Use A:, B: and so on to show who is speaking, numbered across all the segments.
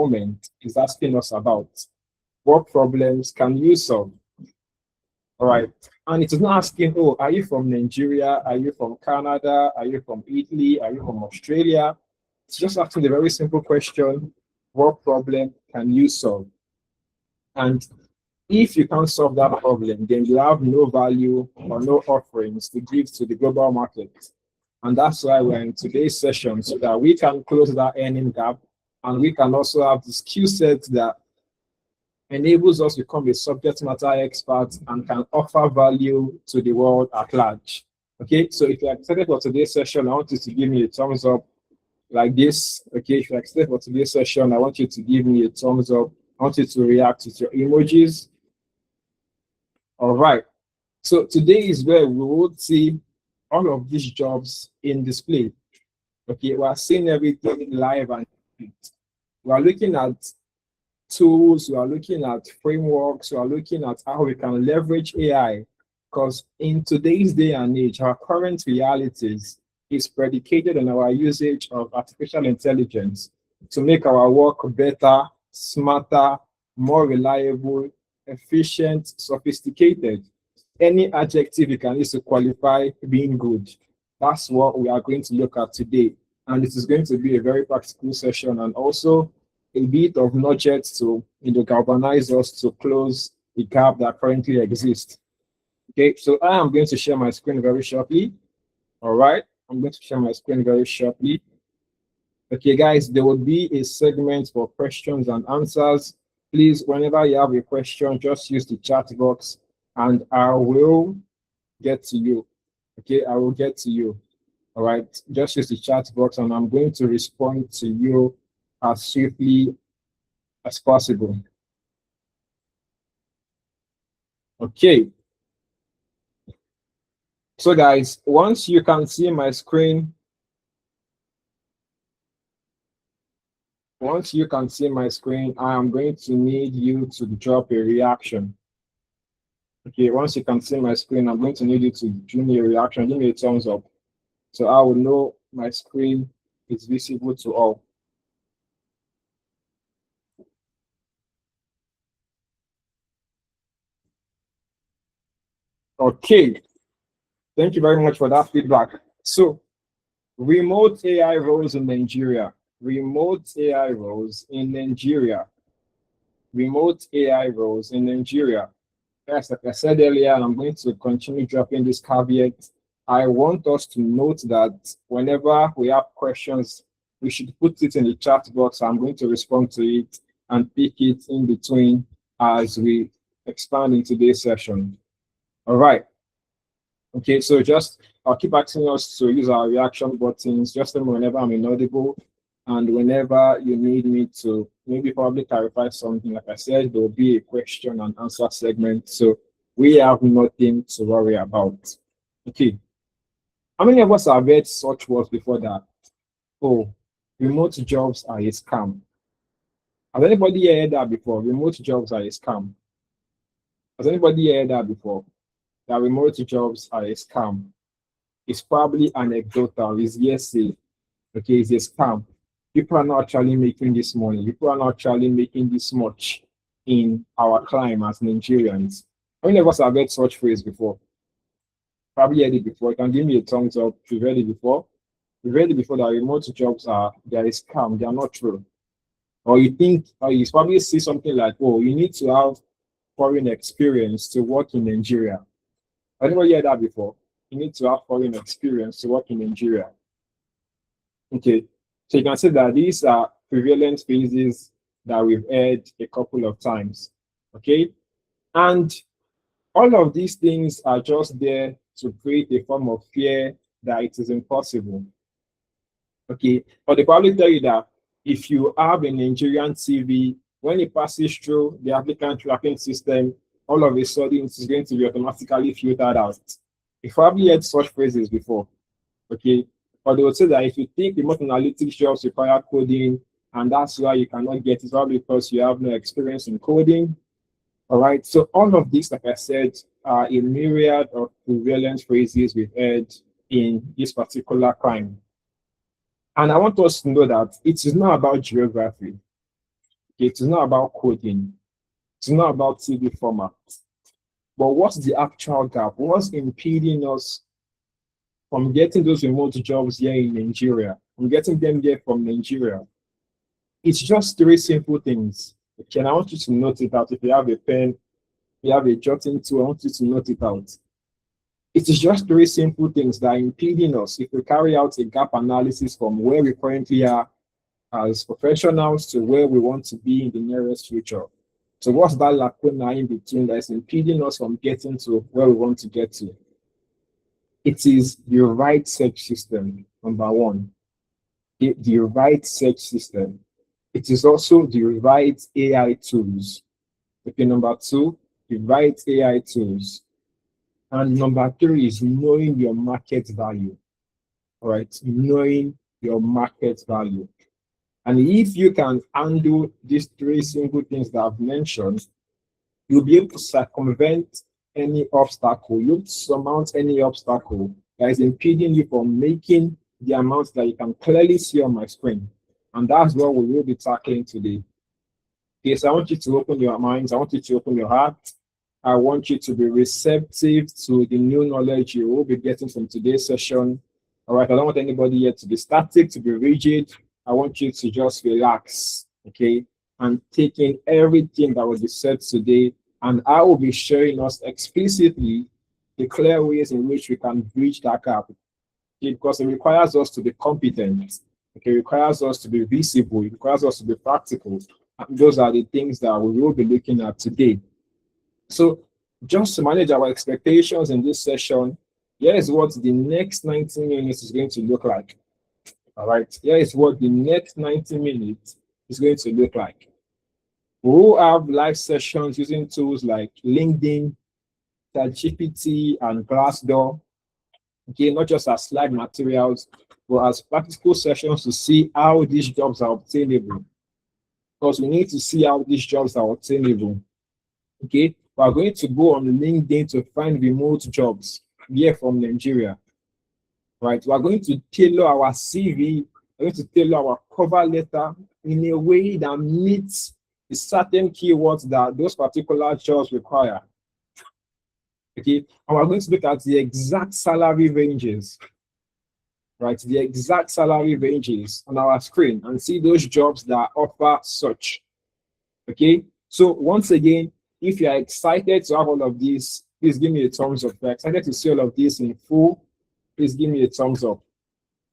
A: moment is asking us about. What problems can you solve? All right. And it is not asking, oh, are you from Nigeria? Are you from Canada? Are you from Italy? Are you from Australia? It's just asking the very simple question, what problem can you solve? And if you can't solve that problem, then you have no value or no offerings to give to the global market. And that's why we're in today's session, so that we can close that earning gap and we can also have the skill set that enables us to become a subject matter expert and can offer value to the world at large. Okay, so if you're excited for today's session, I want you to give me a thumbs up like this. Okay, if you're excited for today's session, I want you to give me a thumbs up. I want you to react with your emojis. All right, so today is where we will see all of these jobs in display. Okay, we are seeing everything live and we are looking at tools, we are looking at frameworks, we are looking at how we can leverage AI, because in today's day and age, our current realities is predicated on our usage of artificial intelligence to make our work better, smarter, more reliable, efficient, sophisticated. Any adjective you can use to qualify being good. That's what we are going to look at today. And it is going to be a very practical session and also a bit of nuggets to galvanize us to close the gap that currently exists. Okay, so I am going to share my screen very shortly. All right, I'm going to share my screen very shortly. Okay, guys, there will be a segment for questions and answers. Please, whenever you have a question, just use the chat box and I will get to you. Okay, I will get to you. All right, just use the chat box and I'm going to respond to you as swiftly as possible. Okay. So guys, once you can see my screen, I am going to need you to drop a reaction. Okay, once you can see my screen, I'm going to need you to give me a reaction, give me a thumbs up. So I will know my screen is visible to all. Okay, thank you very much for that feedback. So, remote AI roles in Nigeria. Remote AI roles in Nigeria. Remote AI roles in Nigeria. Yes, like I said earlier, and I'm going to continue dropping this caveat. I want us to note that whenever we have questions, we should put it in the chat box. I'm going to respond to it and pick it in between as we expand in today's session. All right. Okay, so I'll keep asking us to use our reaction buttons just whenever I'm inaudible and whenever you need me to maybe probably clarify something. Like I said, there will be a question and answer segment. So we have nothing to worry about. Okay. How many of us have heard such words before that? Oh, remote jobs are a scam. Has anybody heard that before? Remote jobs are a scam. Has anybody heard that before? That remote jobs are a scam. It's probably anecdotal, it's hearsay. Okay, it's a scam. People are not actually making this money. People are not actually making this much in our climate as Nigerians. How many of us have heard such phrase before? Probably heard it before. You can give me a thumbs up if you've heard it before. You've heard it before that remote jobs are a scam, they are not true. Or you think, or you probably see something like, oh, you need to have foreign experience to work in Nigeria. Anybody heard that before? You need to have foreign experience to work in Nigeria. Okay, so you can see that these are prevalent phrases that we've heard a couple of times. Okay, and all of these things are just there to create a form of fear that it is impossible. Okay, but they probably tell you that if you have a Nigerian CV, when it passes through the applicant tracking system, all of a sudden it's going to be automatically filtered out. You've probably heard such phrases before, okay? Or they would say that if you think remote analytics jobs require coding, and that's why you cannot get it, probably because you have no experience in coding. All right, so all of these, like I said, are a myriad of prevalent phrases we've heard in this particular crime. And I want us to know that it is not about geography. Okay, it's not about coding. It's not about CV format. But what's the actual gap? What's impeding us from getting those remote jobs here in Nigeria? From getting them here from Nigeria? It's just three simple things. Okay, and I want you to note it out. If you have a pen, if you have a jotting tool, I want you to note it out. It is just three simple things that are impeding us if we carry out a gap analysis from where we currently are as professionals to where we want to be in the nearest future. So what's that lacuna in between that is impeding us from getting to where we want to get to? It is the right search system, number one. The right search system. It is also the right AI tools. Okay, number two, the right AI tools. And number three is knowing your market value. All right, knowing your market value. And if you can handle these three simple things that I've mentioned, you'll be able to circumvent any obstacle. You'll surmount any obstacle that is impeding you from making the amounts that you can clearly see on my screen. And that's what we will be tackling today. Okay, so I want you to open your minds. I want you to open your heart. I want you to be receptive to the new knowledge you will be getting from today's session. All right, I don't want anybody here to be static, to be rigid. I want you to just relax, okay, and take in everything that will be said today. And I will be sharing us explicitly the clear ways in which we can bridge that gap. Okay, because it requires us to be competent. Okay, it requires us to be visible. It requires us to be practical. And those are the things that we will be looking at today. So just to manage our expectations in this session, here is what the next 90 minutes is going to look like. All right, here is what the next 90 minutes is going to look like. We will have live sessions using tools like LinkedIn, ChatGPT, and Glassdoor. Okay, not just as slide materials, but as practical sessions to see how these jobs are obtainable. Because we need to see how these jobs are obtainable. Okay, we are going to go on LinkedIn to find remote jobs here from Nigeria. Right, we are going to tailor our CV, we're going to tailor our cover letter in a way that meets the certain keywords that those particular jobs require. Okay, and we're going to look at the exact salary ranges, right? The exact salary ranges on our screen and see those jobs that offer such. Okay, so once again, if you are excited to have all of this, please give me a thumbs up. If you're excited to see all of this in full, please give me a thumbs up.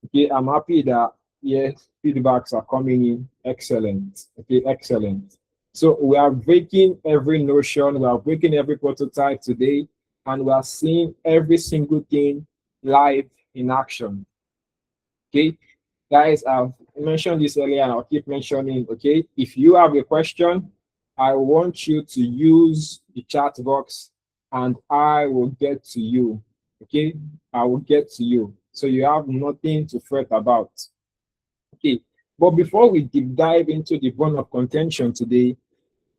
A: Okay, I'm happy that yes, feedbacks are coming in. Excellent. Okay, excellent. So we are breaking every notion, we are breaking every prototype today, and we are seeing every single thing live in action. Okay, guys, I've mentioned this earlier and I'll keep mentioning. Okay, if you have a question, I want you to use the chat box and I will get to you. Okay, I will get to you. So you have nothing to fret about. Okay, but before we deep dive into the bone of contention today,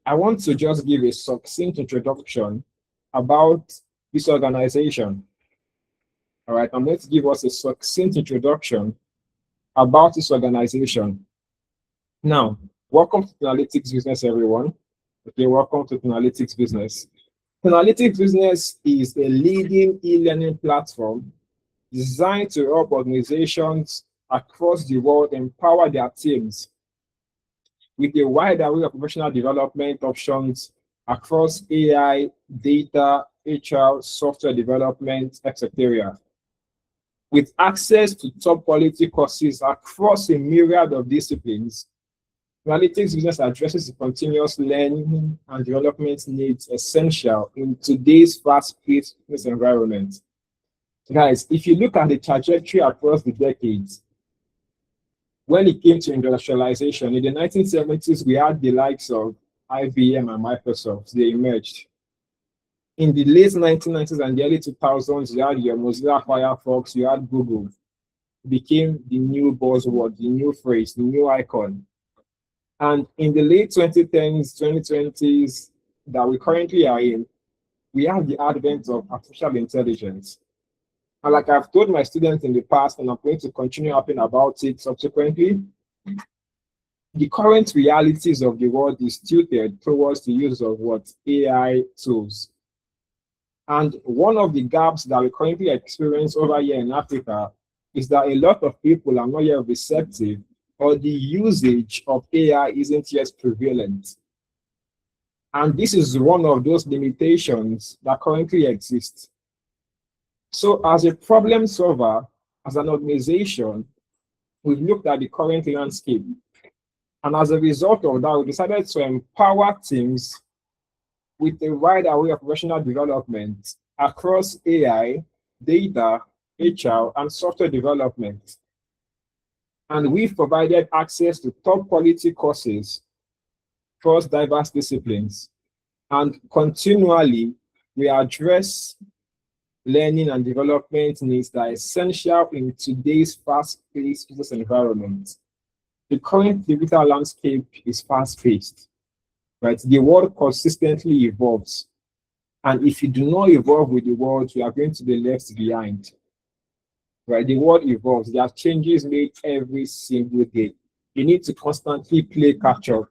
A: I want to just give a succinct introduction about this organization. All right, I'm going to give us a succinct introduction about this organization. Now, welcome to Analytics Business, everyone. Okay, welcome to Analytics Business. Analytics Business is a leading e-learning platform designed to help organizations across the world empower their teams with a wide array of professional development options across AI, data, HR, software development, etc. With access to top quality courses across a myriad of disciplines, Analytics Business addresses the continuous learning and development needs essential in today's fast-paced business environment. Guys, if you look at the trajectory across the decades, when it came to industrialization, in the 1970s, we had the likes of IBM and Microsoft, they emerged. In the late 1990s and the early 2000s, you had your Mozilla Firefox, you had Google. It became the new buzzword, the new phrase, the new icon. And in the late 2010s, 2020s that we currently are in, we have the advent of artificial intelligence. And like I've told my students in the past, and I'm going to continue talking about it subsequently, the current realities of the world is tilted towards the use of what? AI tools. And one of the gaps that we currently experience over here in Africa is that a lot of people are not yet receptive, or the usage of AI isn't yet prevalent. And this is one of those limitations that currently exist. So as a problem solver, as an organization, we've looked at the current landscape. And as a result of that, we decided to empower teams with a wide array of professional development across AI, data, HR, and software development. And we've provided access to top quality courses across diverse disciplines. And continually, we address learning and development needs that are essential in today's fast-paced business environment. The current digital landscape is fast-paced, right? The world consistently evolves. And if you do not evolve with the world, you are going to be left behind, right? The world evolves. There are changes made every single day. You need to constantly play catch up,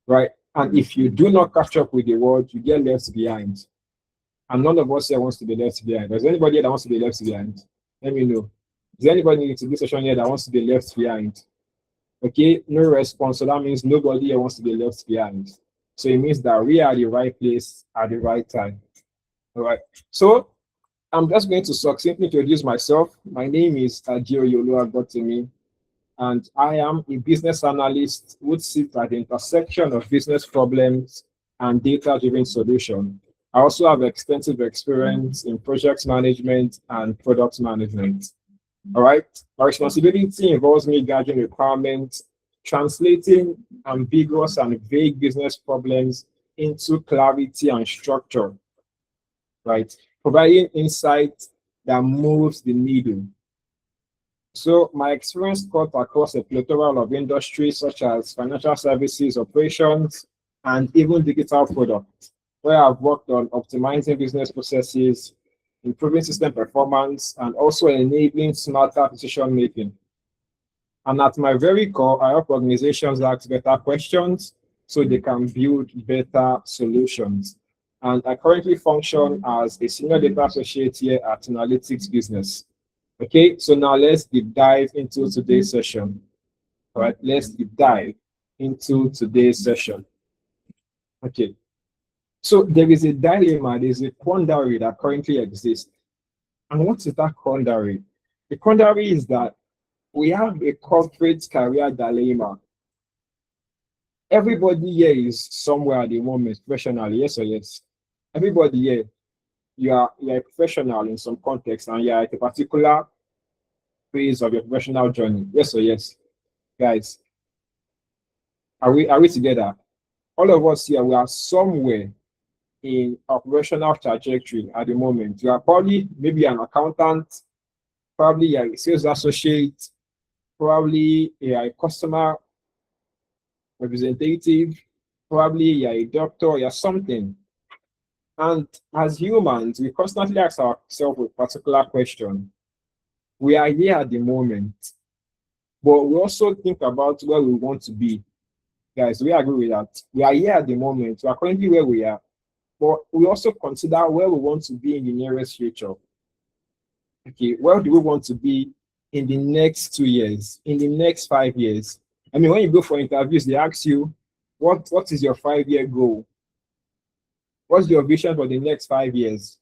A: right? And if you do not catch up with the world, you get left behind. And none of us here wants to be left behind. Is there anybody here that wants to be left behind? Let me know. Is there anybody in this session here that wants to be left behind? Okay, no response. So that means nobody here wants to be left behind. So it means that we are at the right place at the right time. All right. So I'm just going to succinctly introduce myself. My name is Adeoyolu Agbotimi, and I am a business analyst who sits at the intersection of business problems and data-driven solutions. I also have extensive experience in project management and product management. All right. My responsibility involves me gathering requirements, translating ambiguous and vague business problems into clarity and structure, right? Providing insight that moves the needle. So my experience cut across a plethora of industries such as financial services, operations, and even digital products, where I've worked on optimizing business processes, improving system performance, and also enabling smarter decision making. And at my very core, I help organizations ask better questions so they can build better solutions. And I currently function as a senior data associate here at Analytics Business. Okay, so now let's deep dive into today's session. All right, let's deep dive into today's session. Okay, so there is a dilemma, there's a quandary that currently exists. And what is that quandary? The quandary is that we have a corporate career dilemma. Everybody here is somewhere at the moment professionally, yes or yes? Everybody here, you're a professional in some context, and you're at a particular phase of your professional journey, yes or yes? Guys, are we together? All of us here, we are somewhere in a professional trajectory at the moment. You are probably maybe an accountant, probably you're a sales associate, probably you're a customer representative, probably you're a doctor, you're something. And as humans, we constantly ask ourselves a particular question. We are here at the moment, but we also think about where we want to be. Guys, we agree with that. We are here at the moment. We are currently where we are, but we also consider where we want to be in the nearest future. Okay, where do we want to be in the next 2 years, in the next 5 years? I mean, when you go for interviews, they ask you, what is your 5-year goal? What's your vision for the next 5 years?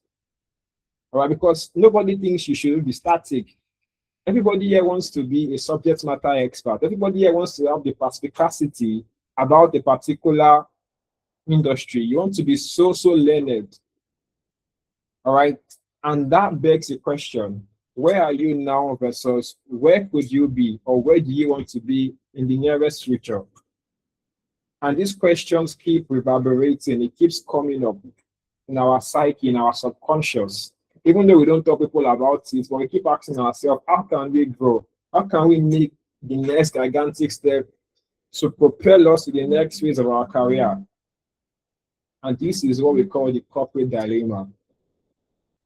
A: All right, because nobody thinks you should be static. Everybody here wants to be a subject matter expert. Everybody here wants to have the perspicacity about a particular industry. You want to be so learned. All right, and that begs the question, where are you now versus where could you be, or where do you want to be in the nearest future? And these questions keep reverberating. It keeps coming up in our psyche, in our subconscious. Even though we don't tell people about it, but we keep asking ourselves, how can we grow? How can we make the next gigantic step to propel us to the next phase of our career? And this is what we call the corporate dilemma.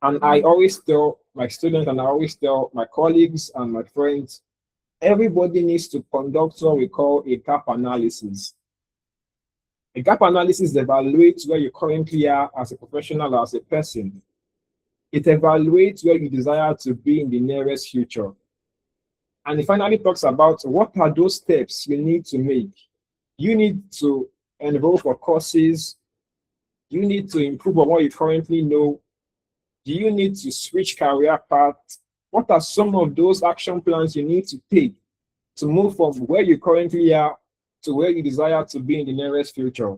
A: And I always tell my students, and I always tell my colleagues and my friends, everybody needs to conduct what we call a gap analysis. A gap analysis evaluates where you currently are as a professional or as a person. It evaluates where you desire to be in the nearest future. And it finally talks about what are those steps you need to make. You need to enroll for courses. You need to improve on what you currently know. Do you need to switch career paths? What are some of those action plans you need to take to move from where you currently are to where you desire to be in the nearest future?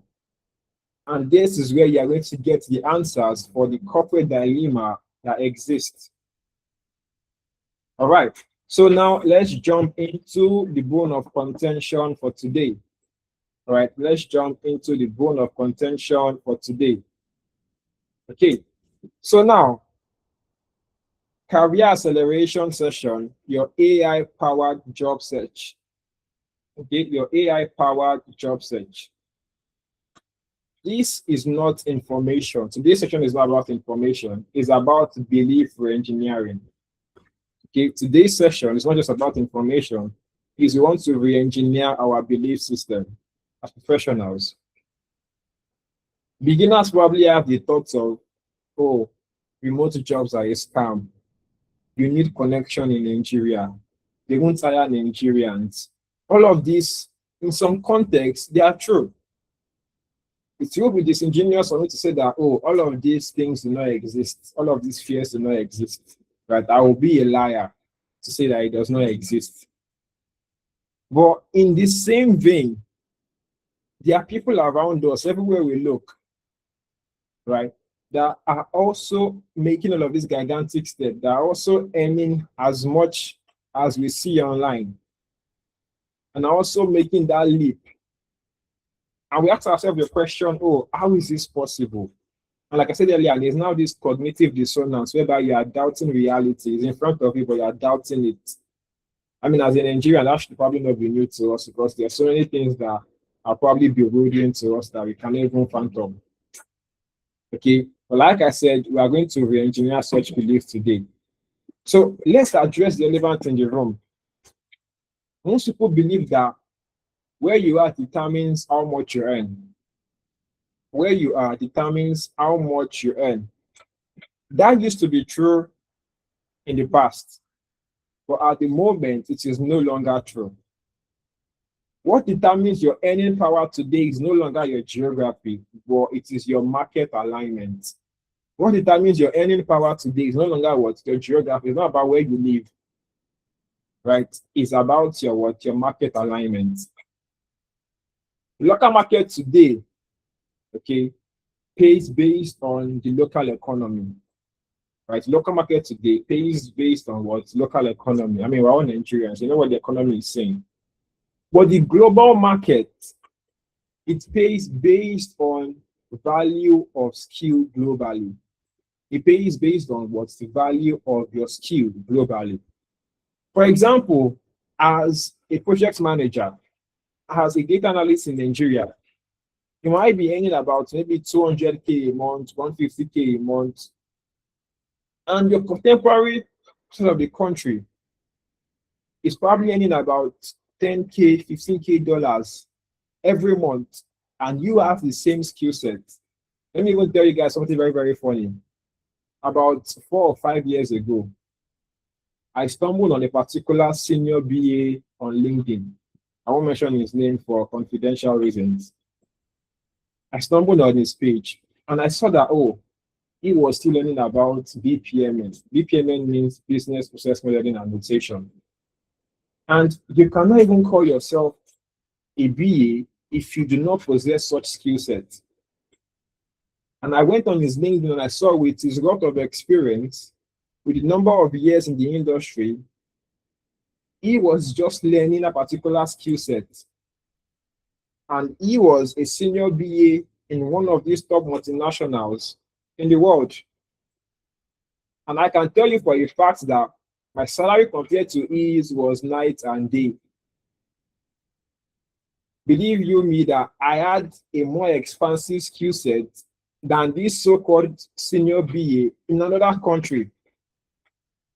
A: And this is where you are going to get the answers for the corporate dilemma that exists. All right. So now let's jump into the bone of contention for today. All right. Let's jump into the bone of contention for today. Okay. So now, career acceleration session, your AI-powered job search. Okay, your AI-powered job search. This is not information. Today's session is not about information. It's about belief re-engineering. Okay, today's session is not just about information. It's we want to re-engineer our belief system as professionals. Beginners probably have the thoughts of, oh, remote jobs are a scam. You need connection in Nigeria. They won't hire Nigerians. All of this, in some context, they are true. It will be disingenuous for me to say that, oh, all of these things do not exist. All of these fears do not exist. Right? I will be a liar to say that it does not exist. But in the same vein, there are people around us, everywhere we look, right, that are also making all of these gigantic steps, that are also earning as much as we see online, and are also making that leap. And we ask ourselves the question, oh, how is this possible? And like I said earlier, there's now this cognitive dissonance whereby you are doubting reality. It's in front of you, but you are doubting it. I mean, as a Nigerian, that should probably not be new to us because there are so many things that are probably bewildering to us that we can't even fathom. Okay, but like I said, we are going to re-engineer such beliefs today. So let's address the elephant in the room. Most people believe that where you are determines how much you earn. Where you are determines how much you earn. That used to be true in the past, but at the moment, it is no longer true. What determines your earning power today is no longer your geography, but it is your market alignment. What determines your earning power today is no longer what your geography. It's not about where you live, right? It's about your market alignment. The local market today, okay, pays based on the local economy, right? Local market today pays based on what? Local economy. I mean, we're all Nigerians. You know what the economy is saying. But the global market, it pays based on value of skill globally. It pays based on what's the value of your skill globally. For example, as a project manager, as a data analyst in Nigeria, you might be earning about maybe 200K a month, 150K a month. And your contemporary of the country is probably earning about 10K, 15K dollars every month, and you have the same skill set. Let me even tell you guys something very, very funny. About 4 or 5 years ago, I stumbled on a particular senior BA on LinkedIn. I won't mention his name for confidential reasons. I stumbled on his page and I saw that, oh, he was still learning about BPMN. BPMN means Business Process Modeling and Notation. And you cannot even call yourself a BA if you do not possess such skill sets. And I went on his LinkedIn and I saw with his lot of experience, with the number of years in the industry, he was just learning a particular skill set. And he was a senior BA in one of these top multinationals in the world. And I can tell you for a fact that my salary compared to his was night and day. Believe you me that I had a more expansive skill set than this so-called senior BA in another country.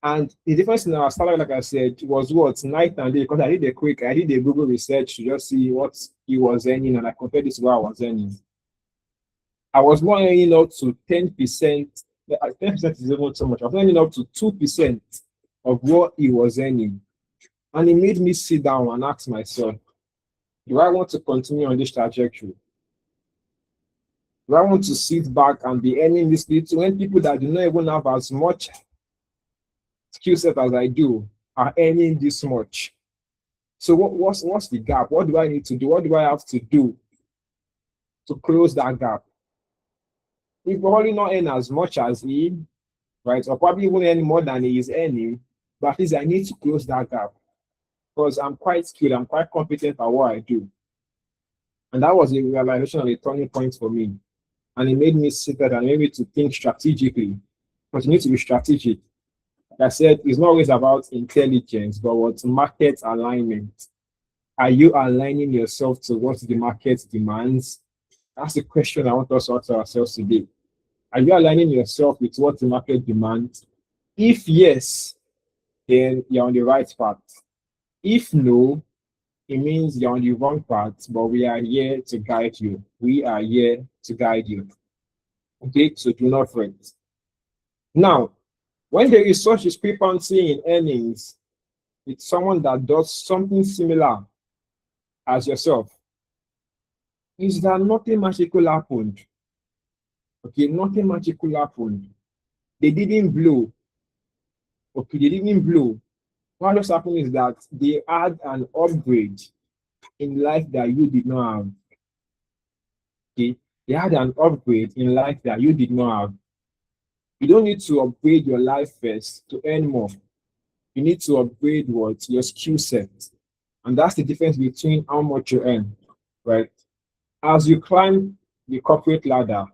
A: And the difference in our salary, like I said, was what? Night and day. Because I did a Google research to just see what he was earning, and I compared this to what I was earning. I was not earning up to 10%. 10% is even too much. I was earning up to 2% of what he was earning. And it made me sit down and ask myself, do I want to continue on this trajectory? Do I want to sit back and be earning this little when people that do not even have as much skill set as I do are earning this much? So what's the gap? What do I need to do? What do I have to do to close that gap? We probably not earn as much as he, right? Or probably even earn more than he is earning, but at least I need to close that gap because I'm quite skilled, I'm quite competent at what I do. And that was a realization and a turning point for me. And it made me sit there and made me to think strategically. Because you need to be strategic. Like I said, it's not always about intelligence, but what's market alignment. Are you aligning yourself to what the market demands? That's the question I want us to ask ourselves today. Are you aligning yourself with what the market demands? If yes, then you're on the right path. If no, it means you're on the wrong path, but we are here to guide you. We are here to guide you. Okay, so do not fret. Now, when there is such discrepancy in earnings with someone that does something similar as yourself, is that nothing magical happened? Okay, nothing magical happened. They didn't blow. Okay, they didn't blow. What just happened is that they had an upgrade in life that you did not have. Okay, they had an upgrade in life that you did not have. You don't need to upgrade your life first to earn more. You need to upgrade what? Your skill set. And that's the difference between how much you earn, right? As you climb the corporate ladder,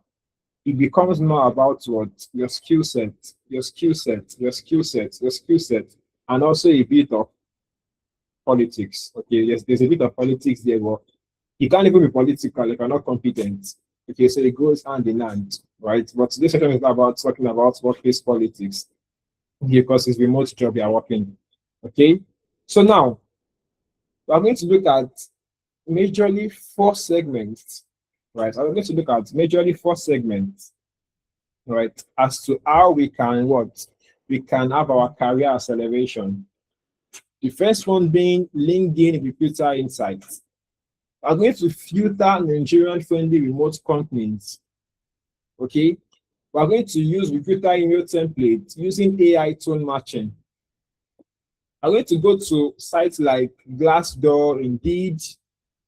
A: it becomes more about what? Your skill set, your skill set, your skill set, your skill set, and also a bit of politics. Okay, yes, there's a bit of politics there, but you can't even be political if you're not competent. Okay, so it goes hand in hand, right? But this section is about talking about workplace politics because it's remote job you are working. Okay, so now we're going to look at majorly 4 segments, right? I'm going to look at majorly 4 segments, right? As to how we can what? We can have our career acceleration. The first one being LinkedIn Recruiter Insights. I'm going to filter Nigerian-friendly remote companies. Okay, we're going to use recruiter email template using AI tone matching. I'm going to go to sites like Glassdoor, Indeed,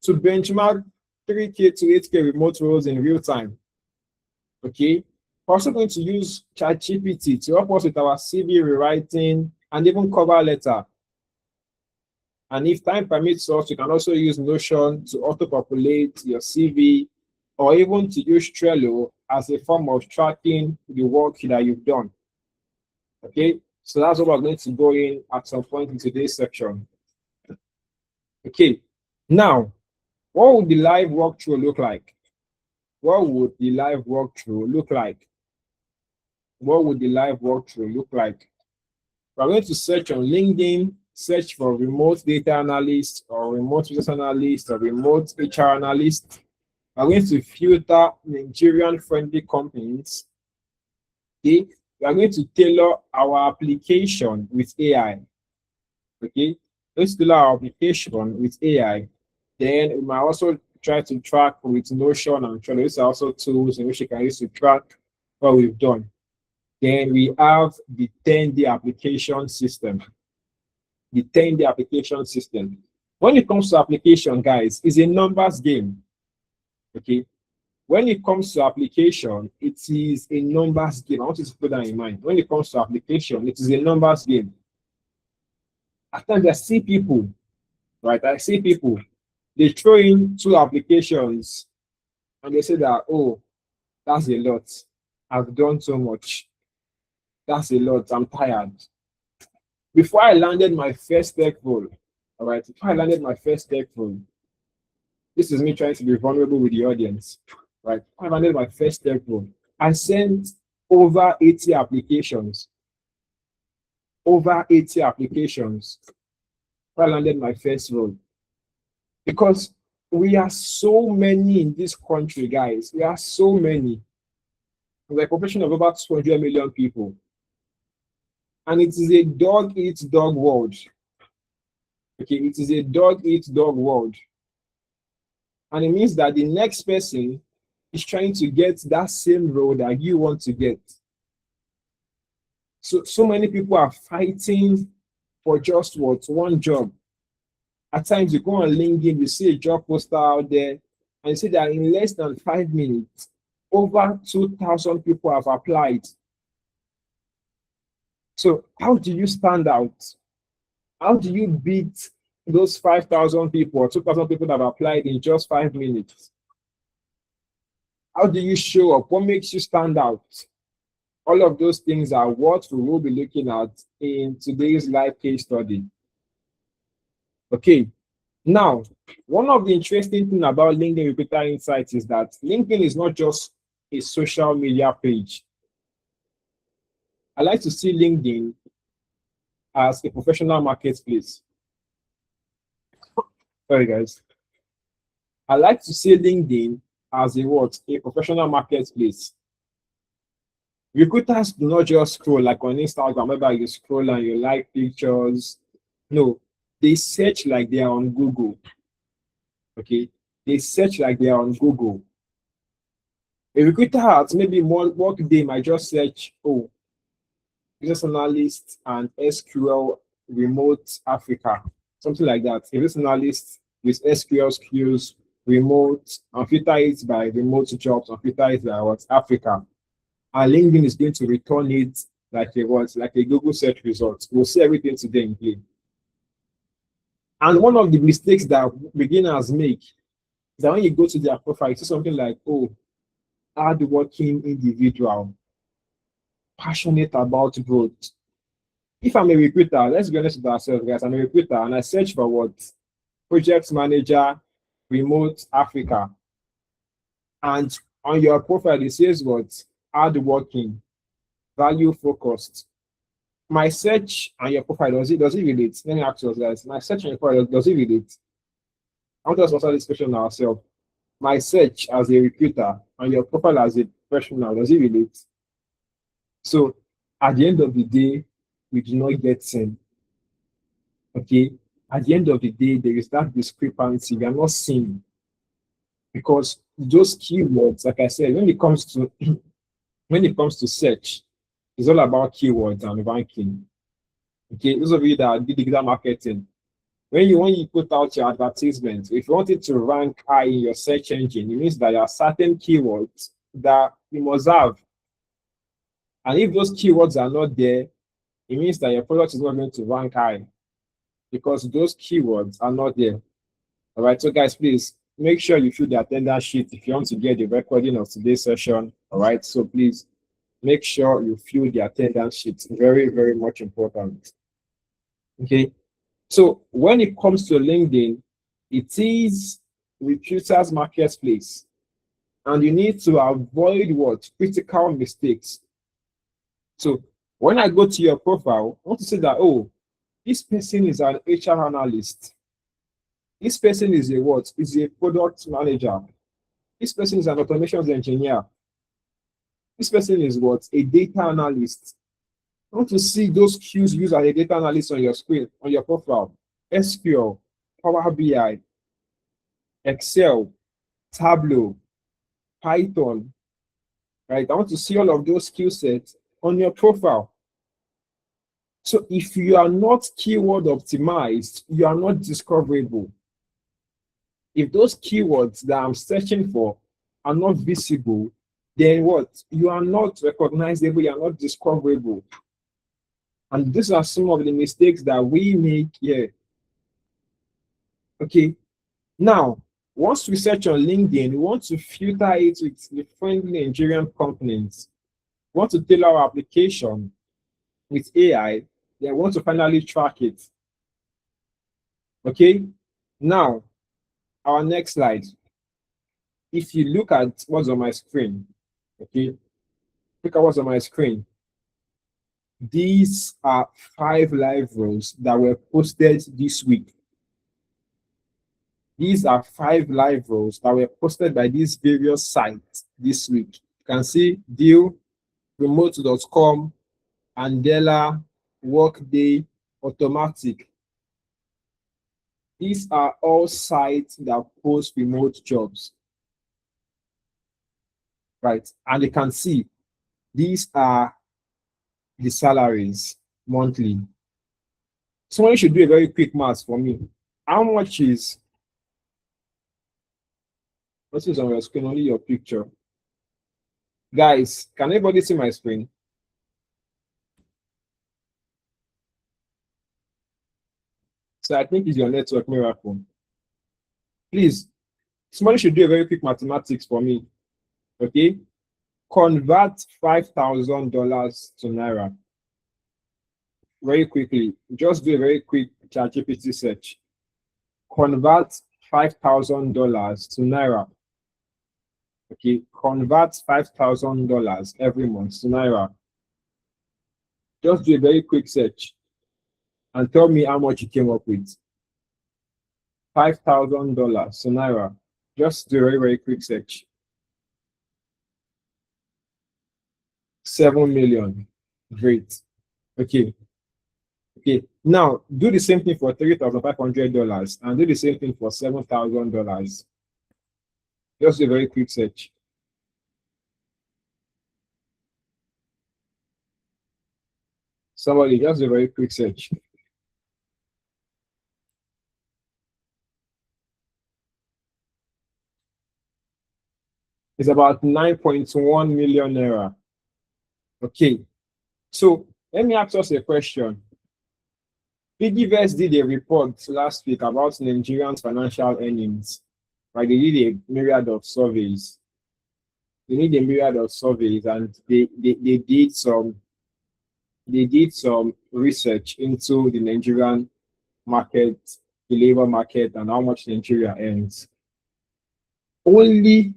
A: to benchmark 3K to 8K remote roles in real time. Okay, we're also going to use ChatGPT to help us with our CV rewriting and even cover letter. And if time permits us, you can also use Notion to auto-populate your CV or even to use Trello as a form of tracking the work that you've done. Okay, so that's what we're going to go in at some point in today's section. Okay, now, what would the live walkthrough look like? What would the live walkthrough look like? What would the live walkthrough look like? We're going to search on LinkedIn, search for remote data analyst or remote business analyst or remote HR analyst. We're going to filter Nigerian-friendly companies. Okay, we are going to tailor our application with AI. Okay, let's tailor our application with AI. Then we might also try to track with Notion and Trello. These are also tools in which you can use to track what we've done. Then we have the 10-day application system. The 10-day application system. When it comes to application, guys, it's a numbers game. Okay. When it comes to application, it is a numbers game. I want you to put that in mind. When it comes to application, it is a numbers game. At times I see people, right? I see people, they throw in 2 applications and they say that, oh, that's a lot. I've done so much. That's a lot. I'm tired. Before I landed my first tech role, all right, before I landed my first tech role, this is me trying to be vulnerable with the audience, right? I landed my first tech role. I sent over 80 applications. over 80 applications I landed my first role. Because we are so many in this country, guys. We are so many. We're a population of about 200 million people. And it is a dog eat dog world. Okay, it is a dog eat dog world. And it means that the next person is trying to get that same role that you want to get. So many people are fighting for just what? One job. At times you go on LinkedIn, you see a job poster out there, and you see that in less than 5 minutes, over 2,000 people have applied. So how do you stand out? How do you beat those 5,000 people or 2,000 people that have applied in just 5 minutes? How do you show up? What makes you stand out? All of those things are what we will be looking at in today's live case study. Okay, now, one of the interesting things about LinkedIn Recruiter Insights is that LinkedIn is not just a social media page. I like to see LinkedIn as a professional marketplace. Sorry, guys. I like to see LinkedIn as a what? A professional marketplace. Recruiters do not just scroll like on Instagram, whereby you scroll and you like pictures. No, they search like they are on Google. Okay, they search like they are on Google. A recruiter has maybe more Workday might just search, oh, business analyst and SQL remote Africa, something like that. A business analyst with SQL skills, remote, and filter it by remote jobs, and filter it by what? Africa. And LinkedIn is going to return it like a what? Like a Google search result. We'll see everything today in here. And one of the mistakes that beginners make is that when you go to their profile, you see something like, oh, hardworking individual, passionate about growth. If I'm a recruiter, let's be honest with ourselves, guys. I'm a recruiter and I search for what? Project manager, remote Africa. And on your profile, it says what? Hardworking, value focused. My search and your profile, does it relate? Let me ask you guys. My search and your profile, does it relate? I want us to answer this question ourselves. My search as a recruiter and your profile as a professional, does it relate? So at the end of the day, we do not get seen. Okay. At the end of the day, there is that discrepancy. We are not seen because those keywords, like I said, when it comes to search, it's all about keywords and ranking. Okay, those of you that do digital marketing, when you put out your advertisement, if you want it to rank high in your search engine, it means that there are certain keywords that you must have. And if those keywords are not there, it means that your product is not going to rank high because those keywords are not there. All right, so guys, please make sure you fill the attendance sheet if you want to get the recording of today's session. All right, so please make sure you fill the attendance sheet. Very, very much important. Okay, so when it comes to LinkedIn, it is recruiters' marketplace, and you need to avoid what? Critical mistakes. So when I go to your profile, I want to say that, oh, this person is an HR analyst. This person is a what? Is a product manager. This person is an automation engineer. This person is what? A data analyst. I want to see those skills used as a data analyst on your screen, on your profile. SQL, Power BI, Excel, Tableau, Python, right? I want to see all of those skill sets on your profile. So if you are not keyword optimized, you are not discoverable. If those keywords that I'm searching for are not visible, then what? You are not recognizable, you are not discoverable. And these are some of the mistakes that we make here. Okay. Now, once we search on LinkedIn, we want to filter it with the friendly Nigerian companies. We want to tailor our application with AI. They want to finally track it. Okay. Now, our next slide. If you look at what's on my screen, okay, look at what's on my screen. These are 5 live roles that were posted this week. These are 5 live roles that were posted by these various sites this week. You can see Deal, Remote.com, Andela, Workday, Automatic. These are all sites that post remote jobs. Right? And you can see these are the salaries monthly. Someone should do a very quick math for me. How much is, what is on your screen? Only your picture. Guys, can anybody see my screen? So I think it's your network miracle. Please, somebody should do a very quick mathematics for me. Okay? Convert $5,000 to Naira. Very quickly. Just do a very quick ChatGPT search. Convert $5,000 to Naira. Okay? Convert $5,000 every month to Naira. Just do a very quick search and tell me how much you came up with. $5,000 to Naira. Just do a very, very quick search. 7 million. Great. Okay. Okay. Now do the same thing for $3,500 and do the same thing for $7,000. Just do a very quick search. Somebody just do a very quick search. It's about 9.1 million Naira. Okay. So let me ask us a question. PiggyVest did a report last week about Nigerians' financial earnings. Right? They did a myriad of surveys. They did a myriad of surveys, and they did some research into the Nigerian market, the labor market, and how much Nigeria earns. Only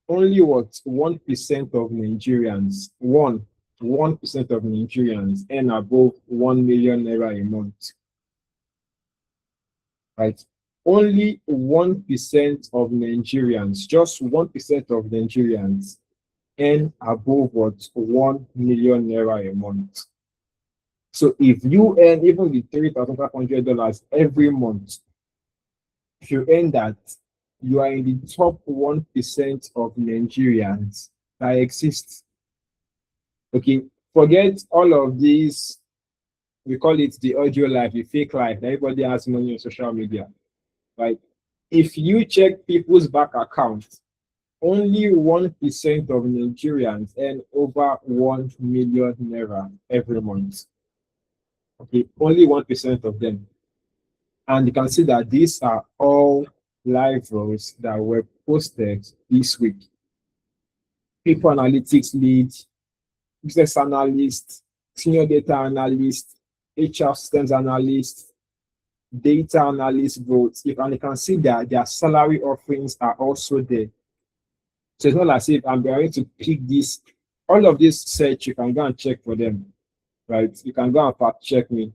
A: what 1% of Nigerians, 1% of Nigerians earn above 1 million Naira a month. Right? Only 1% of Nigerians, just 1% of Nigerians earn above what 1 million Naira a month. So if you earn even the $3,500 every month, if you earn that, you are in the top 1% of Nigerians that exist. Okay, forget all of these, we call it the audio life, the fake life. Everybody has money on social media, right? If you check people's bank accounts, only 1% of Nigerians earn over 1 million Naira every month. Okay, only 1% of them. And you can see that these are all live roles that were posted this week. People analytics lead, business analyst, senior data analyst, HR systems analyst, data analyst votes. And you can see that their salary offerings are also there. So it's not as if I'm going to pick this. All of this search, you can go and check for them, right? You can go and fact check me.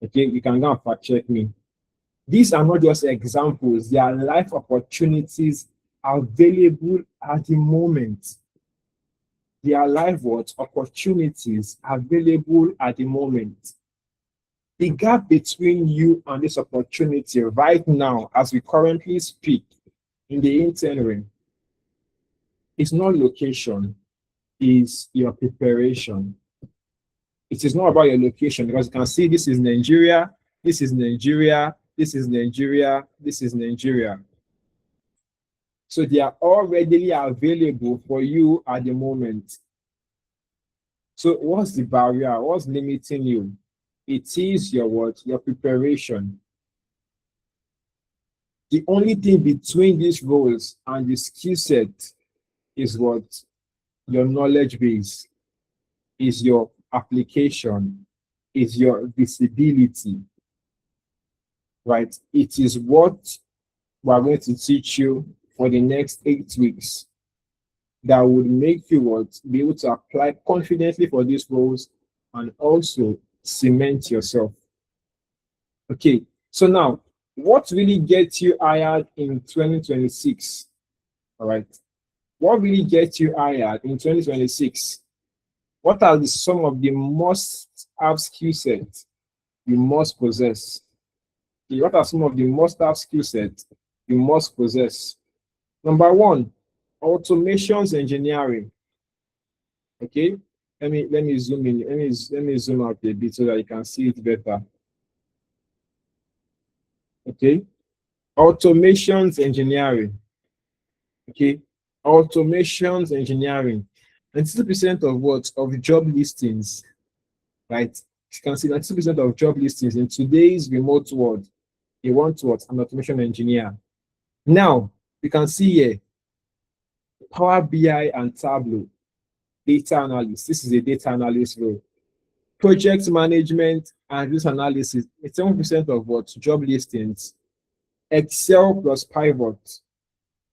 A: Okay, you can go and fact check me. These are not just examples, they are life opportunities available at the moment. They are live opportunities available at the moment. The gap between you and this opportunity right now, as we currently speak in the interim, is not location, is your preparation. It is not about your location, because you can see this is Nigeria, this is Nigeria, this is Nigeria, this is Nigeria. So they are all readily available for you at the moment. So what's the barrier? What's limiting you? It is your what? Your preparation. The only thing between these roles and the skill set is what? Your knowledge base, is your application, is your visibility, right? It is what we're going to teach you for the next 8 weeks. that would make you be able to apply confidently for these roles and also cement yourself. Okay, so now what really gets you hired in 2026? All right, what really gets you hired in 2026? What are some of the must have skill sets you must possess? Okay, what are some of the must have skill sets you must possess? Number one, automations engineering. Okay, let me zoom in. Let me zoom out a bit so that you can see it better. Okay, automations engineering. Okay, automations engineering. 92% of what of job listings, right? You can see 92% of job listings in today's remote world, they want what an automation engineer. Now you can see here Power BI and Tableau, data analyst. This is a data analyst role. Project management and risk analysis. It's 7% of what job listings. Excel plus pivot.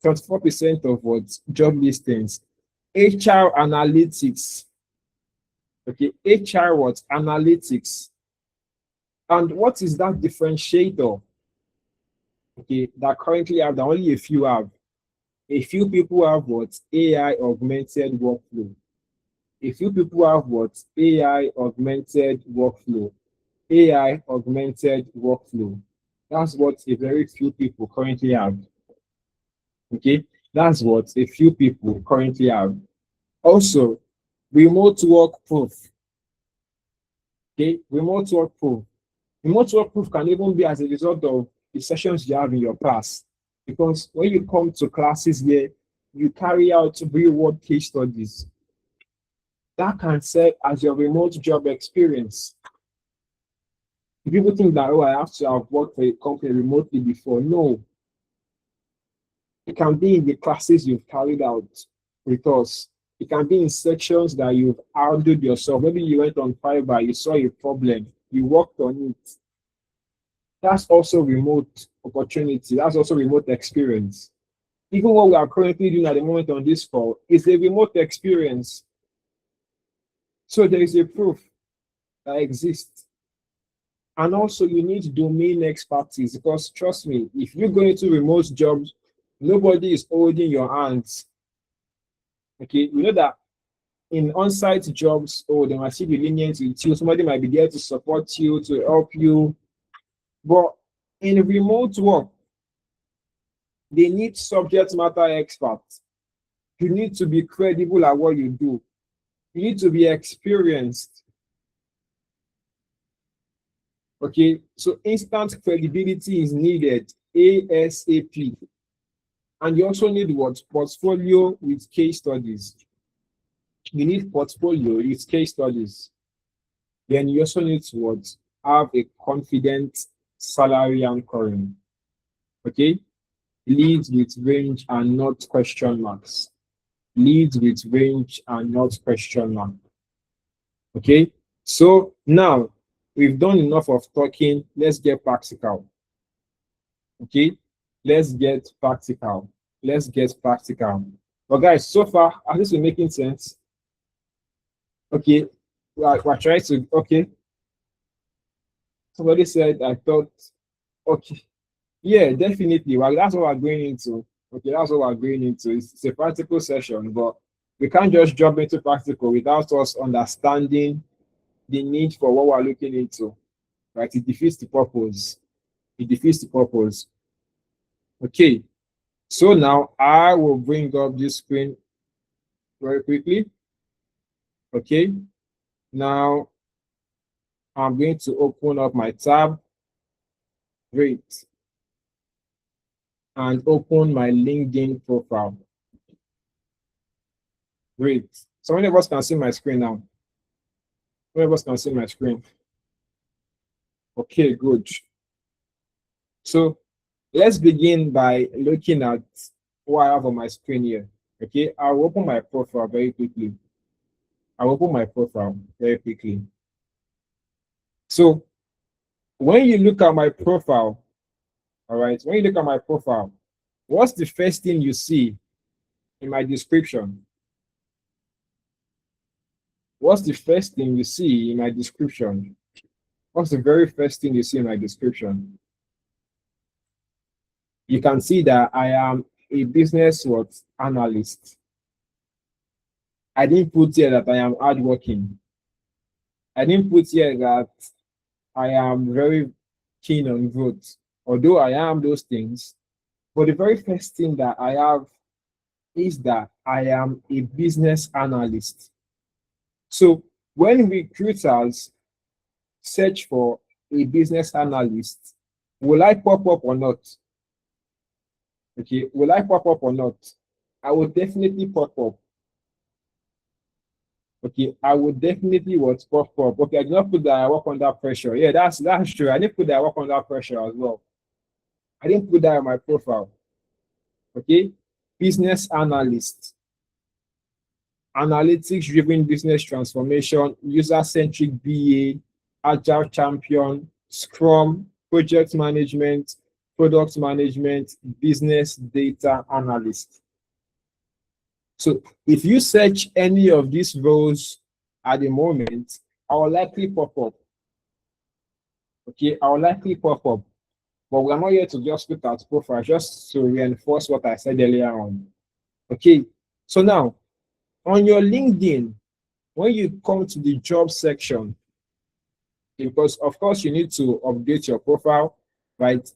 A: 34% of what job listings. HR analytics. Okay, HR what analytics. And what is that differentiator? Okay, that currently have that only a few have. A few people have what AI augmented workflow. A few people have what AI augmented workflow. AI augmented workflow. That's what a very few people currently have. Okay, that's what a few people currently have. Also, remote work proof. Okay, remote work proof. Remote work proof can even be as a result of the sessions you have in your class. Because when you come to classes here, you carry out real world case studies. That can serve as your remote job experience. People think that, oh, I have to have worked for a company remotely before. No. It can be in the classes you've carried out with us. It can be in sections that you've handled yourself. Maybe you went on Fiverr, you saw a problem, you worked on it. That's also remote opportunity. That's also remote experience. Even what we are currently doing at the moment on this call is a remote experience. So there is a proof that exists. And also you need domain expertise because trust me, if you go into remote jobs, nobody is holding your hands. Okay, you know that in on-site jobs, oh, they might still be lenient with you. Somebody might be there to support you, to help you. But in remote work, they need subject matter experts. You need to be credible at what you do. You need to be experienced. Okay, so instant credibility is needed ASAP. And you also need what? Portfolio with case studies. You need portfolio with case studies. Then you also need to what? Have a confident salary anchoring. Okay, leads with range and not question marks. Leads with range and not question mark. Okay, so now we've done enough of talking. Let's get practical. Okay, let's get practical. Let's get practical. But guys, so far, has this been making sense? Okay, we're trying to. Okay, somebody said I thought. Okay, yeah, definitely. Well, that's what we're going into. Okay, that's what we're going into. It's a practical session, but we can't just jump into practical without us understanding the need for what we're looking into. Right? It defeats the purpose. It defeats the purpose. Okay, so now I will bring up this screen very quickly. Okay, now I'm going to open up my tab. Great. And open my LinkedIn profile. Great. So many of us can see my screen now. Many of us can see my screen. Okay, good. So let's begin by looking at what I have on my screen here. Okay, I'll open my profile very quickly. I'll open my profile very quickly. So when you look at my profile, all right, when you look at my profile, what's the first thing you see in my description? what's the first thing you see in my description? What's the very first thing you see in my description? You can see that I am a business what analyst. I didn't put here that I am hardworking. I didn't put here that I am very keen on growth, although I am those things. But the very first thing that I have is that I am a business analyst. So when recruiters search for a business analyst, will I pop up or not? Okay, will I pop up or not? I will definitely pop up. Okay, I would definitely what pop up. Okay, I did not put that I work under pressure. Yeah, that's true. I didn't put that I work under pressure as well. I didn't put that on my profile. Okay, business analyst, analytics driven business transformation, user centric BA, agile champion, Scrum, project management, product management, business data analyst. So if you search any of these roles at the moment, I will likely pop up. Okay, I will likely pop up. But we're not here to just look at profile, just to reinforce what I said earlier on. Okay, so now on your LinkedIn, when you come to the job section, because of course you need to update your profile, right?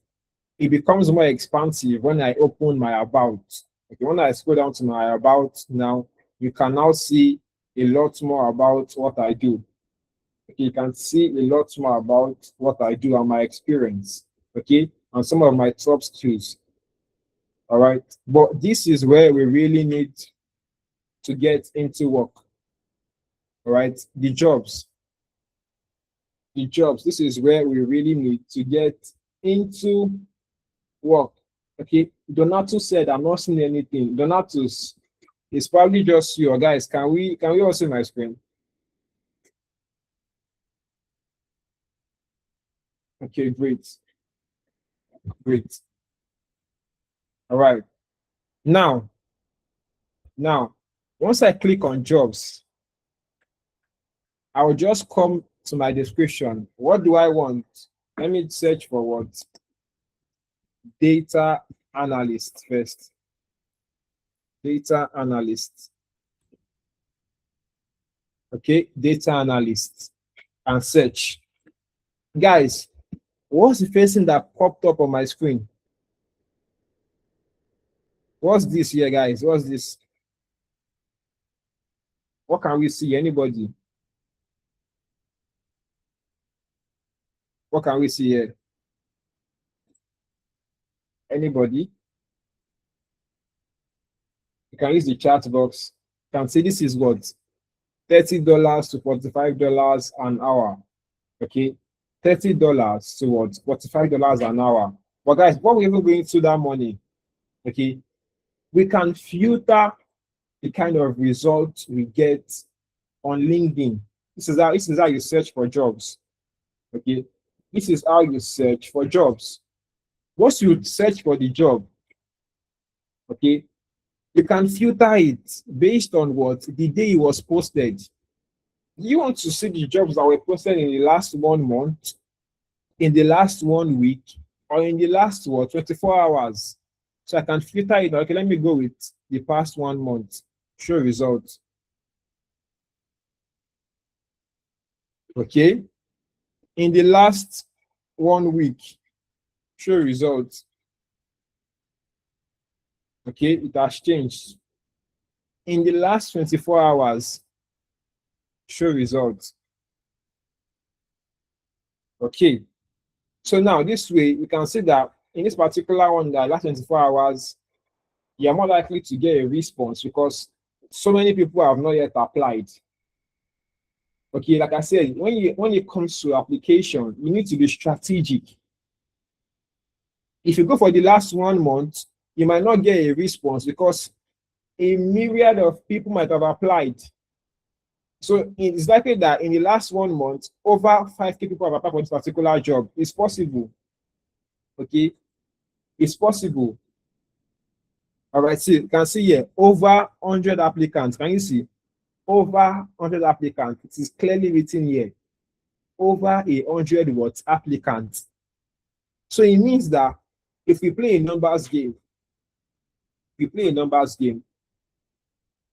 A: It becomes more expansive when I open my about. Okay, when I scroll down to my about now, you can now see a lot more about what I do. Okay, you can see a lot more about what I do and my experience. Okay, and some of my top skills. All right, but this is where we really need to get into work. All right, the jobs. The jobs. This is where we really need to get into work. Okay, Donato said, I'm not seeing anything. Donatus, it's probably just you. Guys, can we all see my screen? Okay, great. Great. All right. Now, once I click on jobs, I will just come to my description. What do I want? Let me search for what? Data analyst first. Data analyst. Okay, data analyst and search. Guys, what's the first thing that popped up on my screen? What's this here, guys? What's this? What can we see? Anybody? What can we see here? Anybody? You can use the chat box. You can see this is what? $30 to $45 an hour. Okay, $30 to what? $45 an hour. But guys, what we're even going to that money, okay, we can filter the kind of results we get on LinkedIn. This is how you search for jobs. Okay, this is how you search for jobs. Once you search for the job, okay, you can filter it based on what the day it was posted. You want to see the jobs that were posted in the last 1 month, in the last 1 week, or in the last 24 hours. So I can filter it. Okay, let me go with the past 1 month. Show results. Okay. In the last 1 week, show results. Okay, it has changed. In the last 24 hours, show results. Okay. So now this way, we can see that in this particular one, the last 24 hours, you're more likely to get a response because so many people have not yet applied. Okay, like I said, when it comes to application, you need to be strategic. If you go for the last 1 month, you might not get a response because a myriad of people might have applied. So it's likely that in the last 1 month, over 5K people have applied for this particular job. It's possible. Okay, it's possible. All right, see, you can see here over 100 applicants. Can you see? over 100 applicants. It is clearly written here. Over 100 what applicants. So it means that if we play a numbers game,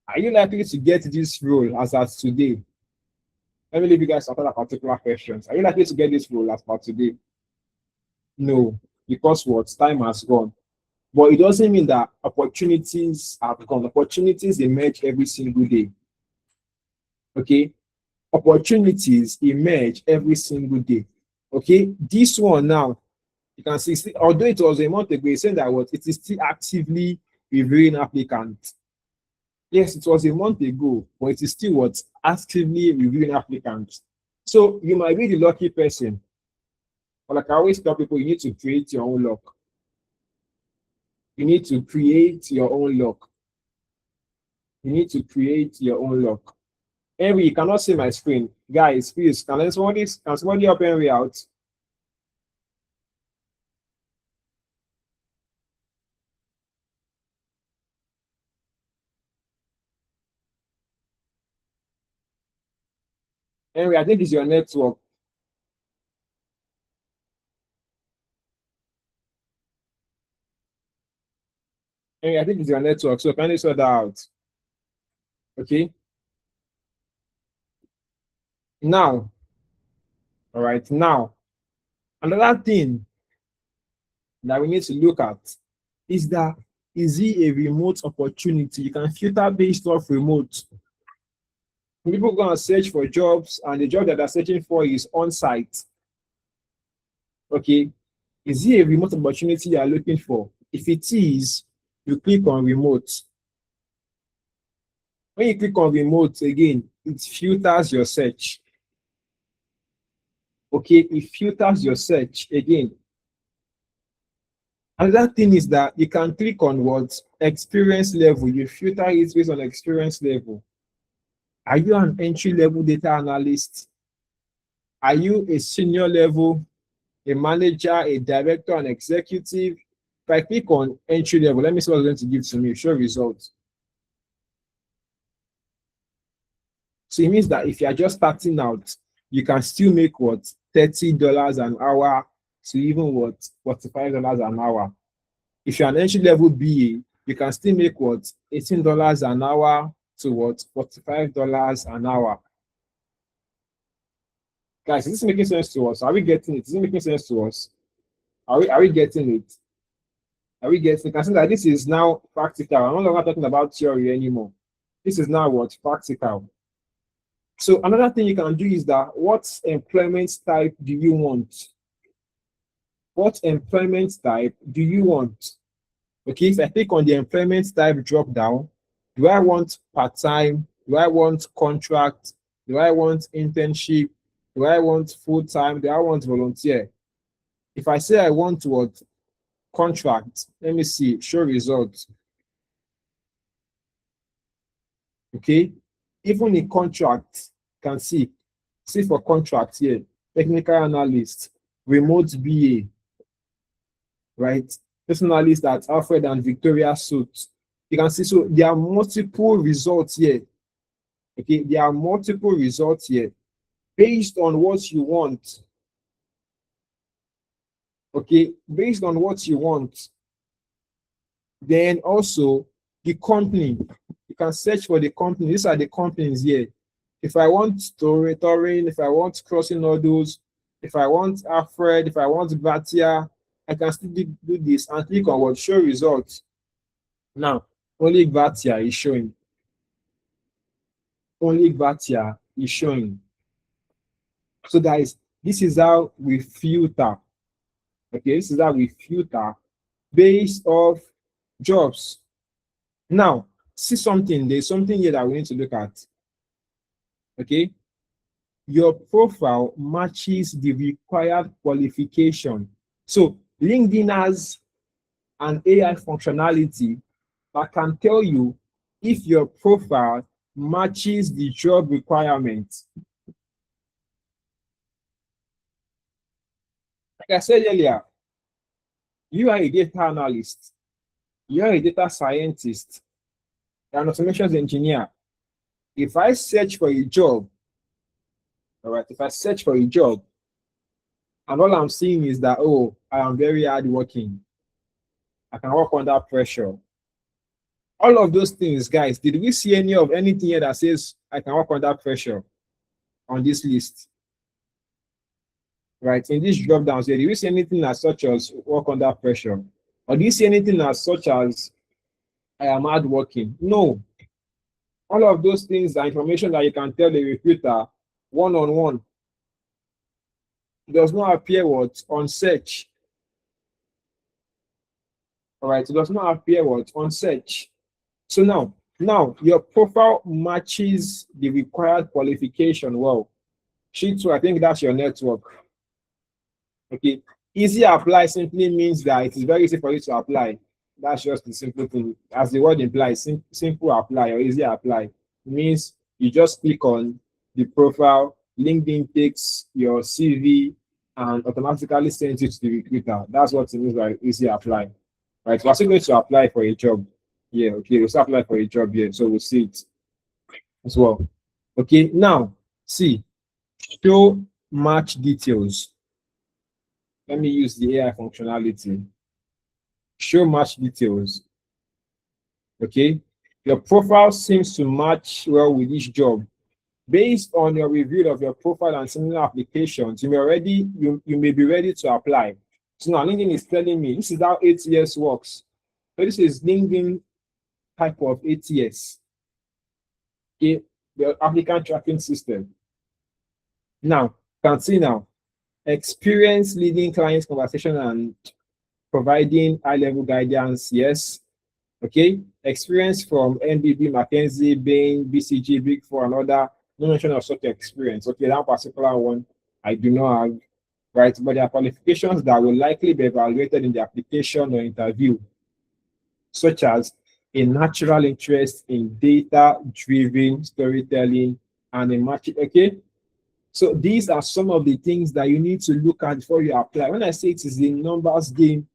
A: are you likely to get this role as at today? Let me leave you guys some other particular questions. Are you likely to get this role as per today? No, because what? Time has gone. But it doesn't mean that opportunities have gone. Opportunities emerge every single day. Okay? Opportunities emerge every single day. Okay? This one now, you can see, although it was a month ago, it's saying that what? It is still actively reviewing applicants. Yes, it was a month ago, but it is still what? Actively reviewing applicants. So you might be the lucky person. But like I always tell people, you need to create your own luck. You need to create your own luck. You need to create your own luck. Henry, you cannot see my screen. Guys, please, can somebody help Henry out? Henry, I think it's your network. Henry, I think it's your network. So can you sort that out? Okay. Now, all right, now, another thing that we need to look at is that is it a remote opportunity? You can filter based off remote. People go and search for jobs, and the job that they're searching for is on site. Okay, is it a remote opportunity you are looking for? If it is, you click on remote. When you click on remote again, it filters your search. Okay, it filters your search again. Another thing is that you can click on what? Experience level. You filter it based on experience level. Are you an entry level data analyst? Are you a senior level, a manager, a director, an executive? If I click on entry level, let me see what's going to give to me. Show results. So it means that if you are just starting out, you can still make what? $30 an hour to even what? $45 an hour. If you're an entry level BA, you can still make what? $18 an hour to what? $45 an hour. Guys, is this making sense to us? Are we getting it? Is it making sense to us? Are we getting it? Are we getting it? You can see that this is now practical. I'm no longer talking about theory anymore. This is now what? Practical. So another thing you can do is that what employment type do you want? What employment type do you want? Okay, if I click on the employment type drop down, do I want part-time? Do I want contract? Do I want internship? Do I want full-time? Do I want volunteer? If I say I want what? Contract, let me see, show results. Okay, even in contract, can see for contract here, technical analyst, remote BA, right? Personalist at Alfred and Victoria Suit. You can see, so there are multiple results here. Okay, there are multiple results here based on what you want. Okay, based on what you want. Then also the company. You can search for the company. These are the companies here. If I want Touring, if I want Crossing Nodules, if I want Alfred, if I want Vatia, I can still do this and click on what? Show results. Now, only Vatia is showing. Only Vatia is showing. So guys, this is how we filter. Okay, this is how we filter based off jobs. Now, see something. There's something here that we need to look at. Okay, your profile matches the required qualification. So LinkedIn has an AI functionality that can tell you if your profile matches the job requirements. Like I said earlier, you are a data analyst, you are a data scientist, you're an automations engineer, if I search for a job, all right, if I search for a job, and all I'm seeing is that, oh, I am very hardworking, I can work under pressure. All of those things, guys, did we see anything here that says I can work under pressure on this list? Right, in this drop down here, do you see anything as such as work under pressure? Or do you see anything as such as I am hardworking? No. All of those things are information that you can tell the recruiter one-on-one. It does not appear what? On search. All right, it does not appear what? On search. So now your profile matches the required qualification well. Sheet 2, I think that's your network. Okay, easy apply simply means that it is very easy for you to apply. That's just the simple thing. As the word implies, simple apply or easy apply means you just click on the profile, LinkedIn takes your CV and automatically sends it to the recruiter. That's what it means by easy apply. Right, we're still going to apply for a job. Yeah, okay, we'll apply for a job here, so we'll see it as well. Okay, now see, show match details. Let me use the AI functionality. Show match details. Okay, your profile seems to match well with each job. Based on your review of your profile and similar applications, you may be ready to apply. So now LinkedIn is telling me this is how ATS works. So this is LinkedIn type of ATS. Okay, the applicant tracking system. Now, can see now, experience leading clients conversation and providing high-level guidance, yes. Okay, experience from NBB, McKinsey, Bain, BCG, Big Four, and other. No mention of such experience. Okay, that particular one I do not have, right? But there are qualifications that will likely be evaluated in the application or interview, such as a natural interest in data-driven storytelling and a match. Okay, so these are some of the things that you need to look at before you apply. When I say it is a numbers game,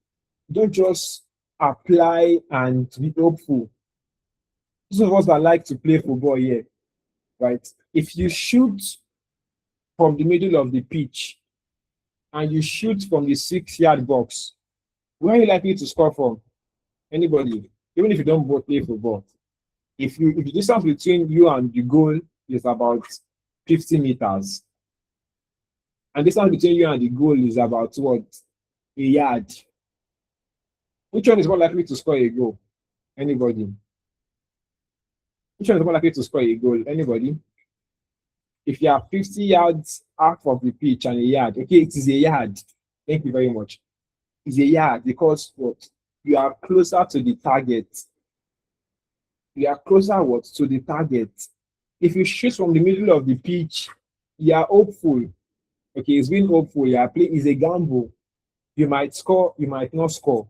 A: don't just apply and be hopeful. Those of us that like to play football here, right? If you shoot from the middle of the pitch and you shoot from the 6-yard box, where are you likely to score from? Anybody, even if you don't both play football. If the distance between you and the goal is about 50 meters, and the distance between you and the goal is about what? A yard. Which one is more likely to score a goal? Anybody? Which one is more likely to score a goal? Anybody? If you are 50 yards out of the pitch and a yard, okay, it is a yard. Thank you very much. It's a yard because what? You are closer to the target. You are closer what? To the target. If you shoot from the middle of the pitch, you are hopeful. Okay, it's being hopeful. You are playing is a gamble. You might score, you might not score.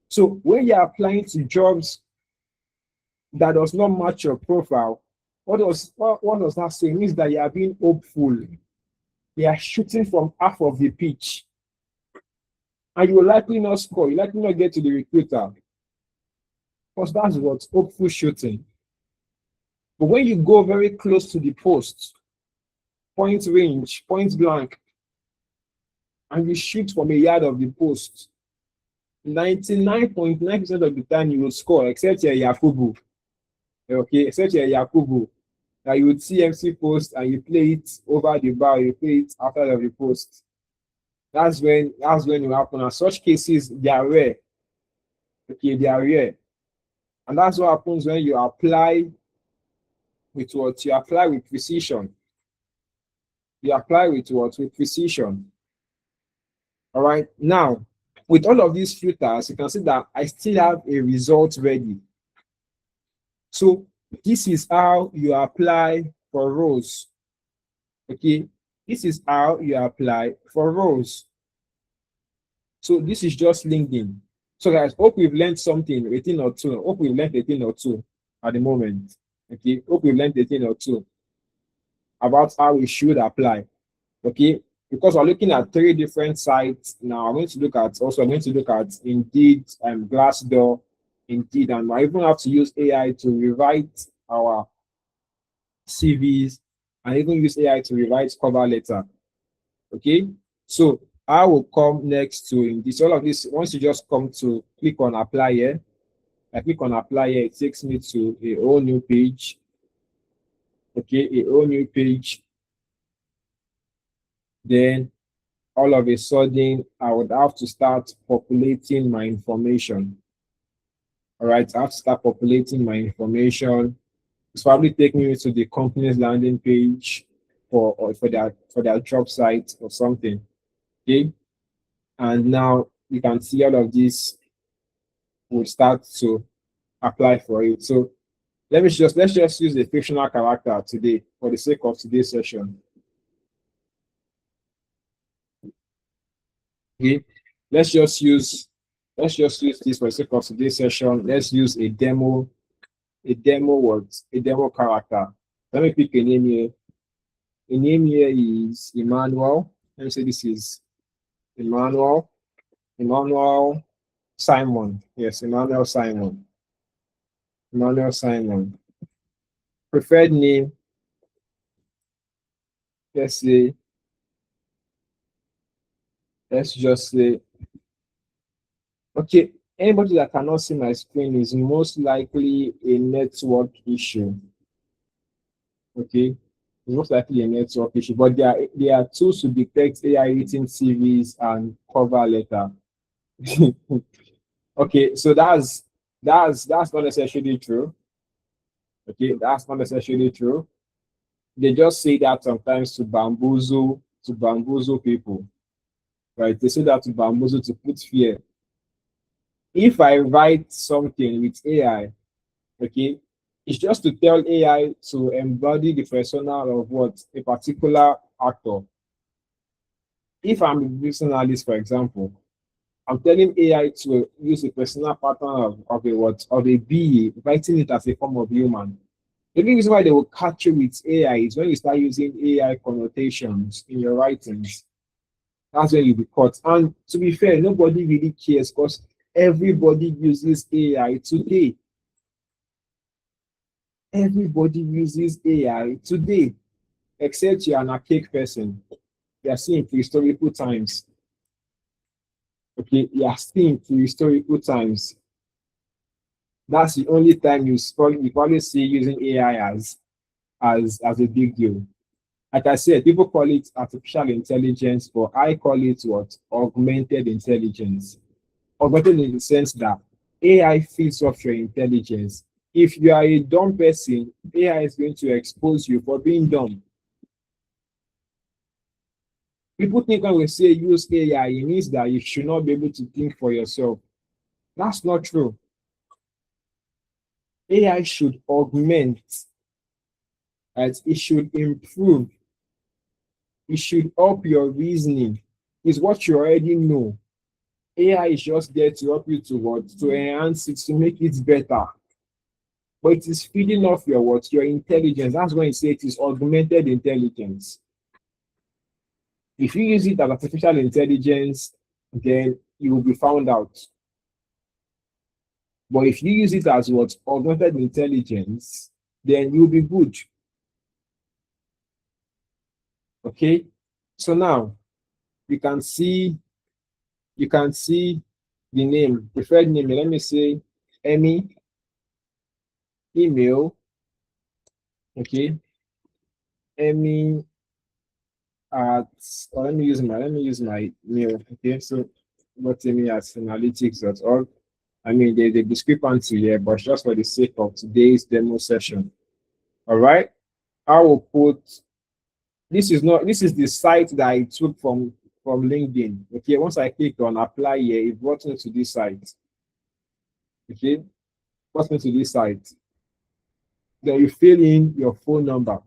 A: So when you are applying to jobs that does not match your profile, what does that say? It means that you are being hopeful. You are shooting from half of the pitch. And you will likely not score. You likely not get to the recruiter. Because that's what hopeful shooting. But when you go very close to the post, point range, point blank, and you shoot from a yard of the post, 99.9% of the time you will score, except you're Yakubu. Okay, except you're Yakubu. That you would see MC post and you play it over the bar, you play it outside of the post. That's when it happens. And such cases, they are rare. Okay, they are rare. And that's what happens when you apply with what? You apply with precision. You apply with what? With precision. All right. Now, with all of these filters, you can see that I still have a result ready. So this is how you apply for roles. Okay. This is how you apply for roles. So this is just LinkedIn. So guys, hope we've learned something, 18 or 2. Hope we've learned 18 or 2 at the moment. Okay. Hope we've learned 18 or 2 about how we should apply. Okay. Because we're looking at 3 different sites now. I'm going to look at Indeed, Glassdoor, Indeed, and I even have to use AI to rewrite our CVs, and even use AI to rewrite cover letter. Okay, so I will come next to in this all of this. Once you just come to click on apply here, I click on apply here, it takes me to a whole new page. Okay, a whole new page. Then all of a sudden, I would have to start populating my information. All right, I have to start populating my information. It's probably taking me to the company's landing page for their job site or something. Okay, and now you can see all of this will start to apply for it. So let's just use a fictional character today for the sake of today's session. Okay, let's just use this for the sake of today's session. Let's use a demo character. Let me pick a name here. The name here is Emmanuel. Let me say this is Emmanuel Simon. Yes, Emmanuel Simon. Preferred name, let's just say, okay, anybody that cannot see my screen is most likely a network issue. Okay, it's most likely a network issue, but there are tools to detect AI written CVs and cover letter. Okay, so that's not necessarily true. Okay, that's not necessarily true. They just say that sometimes to bamboozle people, right? They say that to bamboozle, to put fear. If I write something with AI, okay, it's just to tell AI to embody the persona of what a particular actor. If I'm a business analyst, for example, I'm telling AI to use a personal pattern of a BE, writing it as a form of human. The reason why they will catch you with AI is when you start using AI connotations in your writings. That's when you be caught. And to be fair, nobody really cares because everybody uses AI today. Everybody uses AI today, except you're an archaic person. You are seeing prehistorical times. Okay, you are seeing prehistorical times. That's the only time you probably see using AI as a big deal. Like I said, people call it artificial intelligence, but I call it what? Augmented intelligence. Augmented in the sense that AI feeds off your intelligence. If you are a dumb person, AI is going to expose you for being dumb. People think when we say use AI, it means that you should not be able to think for yourself. That's not true. AI should augment, right? It should improve. It should help your reasoning. It's what you already know. AI is just there to help you to what? To enhance it, to make it better. But it is feeding off your what? Your intelligence. That's when you say it is augmented intelligence. If you use it as artificial intelligence, then you will be found out. But if you use it as what? Augmented intelligence, then you'll be good. Okay? So now you can see the name, preferred name. Let me say Emmy, email. Okay. Emmy at, or let me use my mail. Okay, so what Emmy at analytics.org. I mean, there's a discrepancy here, but just for the sake of today's demo session. All right. I will put, this is the site that I took from LinkedIn. Okay, once I click on apply here, it brought me to this site. Okay, brought me to this site. Then you fill in your phone number.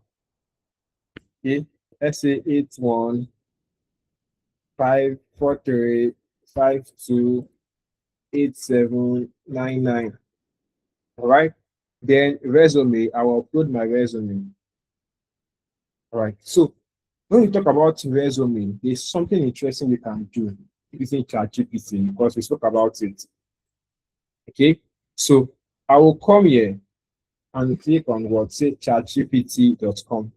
A: Okay, let's say 81-543-52-8799. All right. Then resume, I will upload my resume. All right. So when we talk about resume, there's something interesting we can do using ChatGPT because we spoke about it. Okay. So I will come here. and click on what? Say chatgpt.com.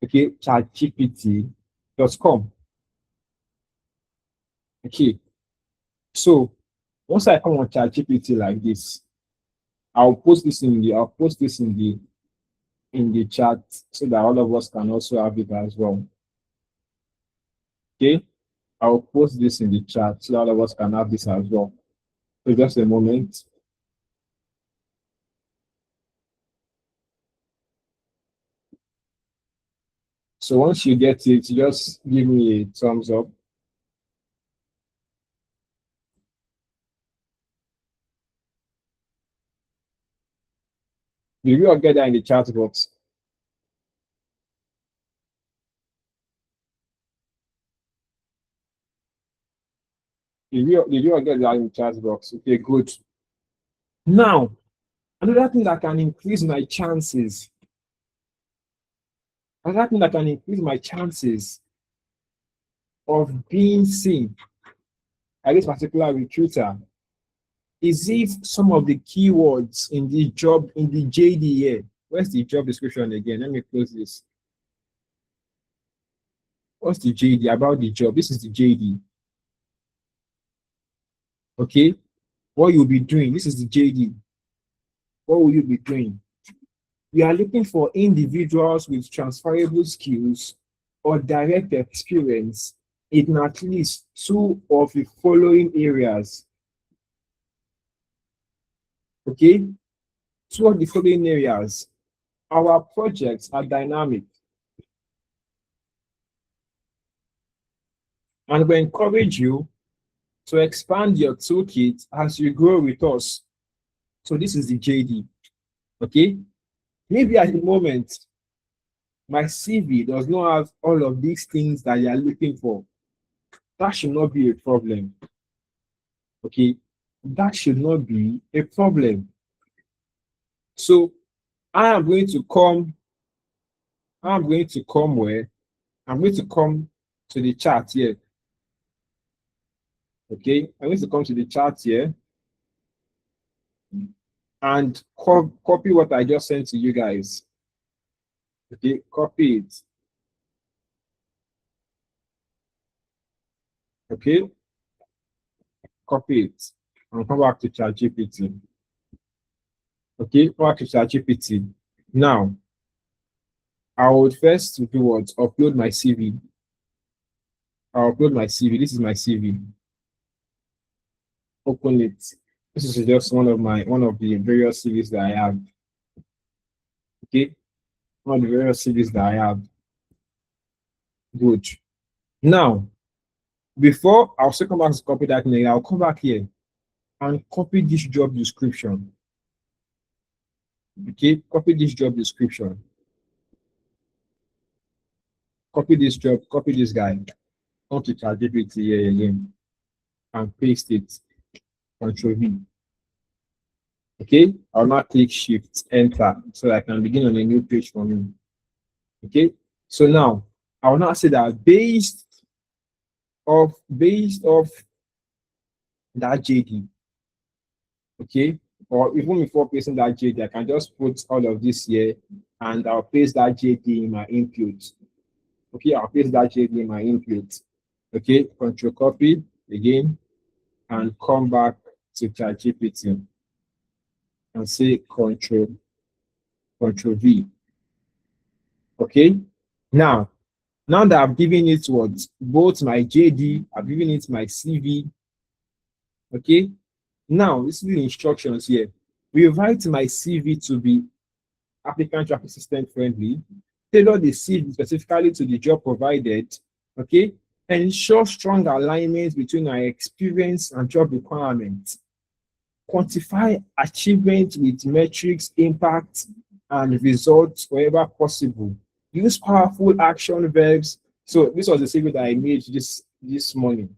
A: Okay, chatgpt.com. Okay, so once I come on ChatGPT like this, I'll post this in the chat so that all of us can also have it as well. Okay, I'll post this in the chat so that all of us can have this as well. So just a moment. So once you get it, just give me a thumbs up. Did you all get that in the chat box? Did you all get that in the chat box? Okay, good. Now, another thing that can increase my chances. Another thing that can increase my chances of being seen by this particular recruiter is if some of the keywords in the job, in the JD here, where's the job description again? Let me close this. What's the JD about the job? This is the JD. Okay, what you'll be doing. This is the JD. What will you be doing? We are looking for individuals with transferable skills or direct experience in at least two of the following areas. Okay, two of the following areas. Our projects are dynamic, and we encourage you to expand your toolkit as you grow with us. So this is the JD. Okay, maybe at the moment my CV does not have all of these things that you are looking for. That should not be a problem. Okay, that should not be a problem. So I'm going to come where? I'm going to come to the chat here. Okay, I'm going to come to the chat here and copy what I just sent to you guys. Okay, copy it. Okay, copy it and come back to ChatGPT. Okay, come back to ChatGPT. Now, I would first do what? Upload my CV. I'll upload my CV. This is my CV. Open it. This is just one of the various CVs that I have. Okay, one of the various CVs that I have. Good. Now, before I'll still come back to copy that name, I'll come back here and copy this job description. Okay, copy this job description. Copy this job, copy this guy. Come to ChatGPT here again and paste it. Control V. Okay, I'll now click Shift Enter so I can begin on a new page for me. Okay, so now I will now say that based off that JD. Okay, or even before pasting that JD, I can just put all of this here and I'll paste that JD in my input. Okay, I'll paste that JD in my input. Okay, control copy again and come back to ChatGPT and say control V. Okay, now that I've given it what both my JD, I've given it my CV. Okay, now this is the instructions here. Rewrite my CV to be applicant tracking assistant friendly. Tailor the CV specifically to the job provided. Okay, ensure strong alignment between our experience and job requirements. Quantify achievement with metrics, impact, and results wherever possible. Use powerful action verbs. So this was the CV that I made this morning.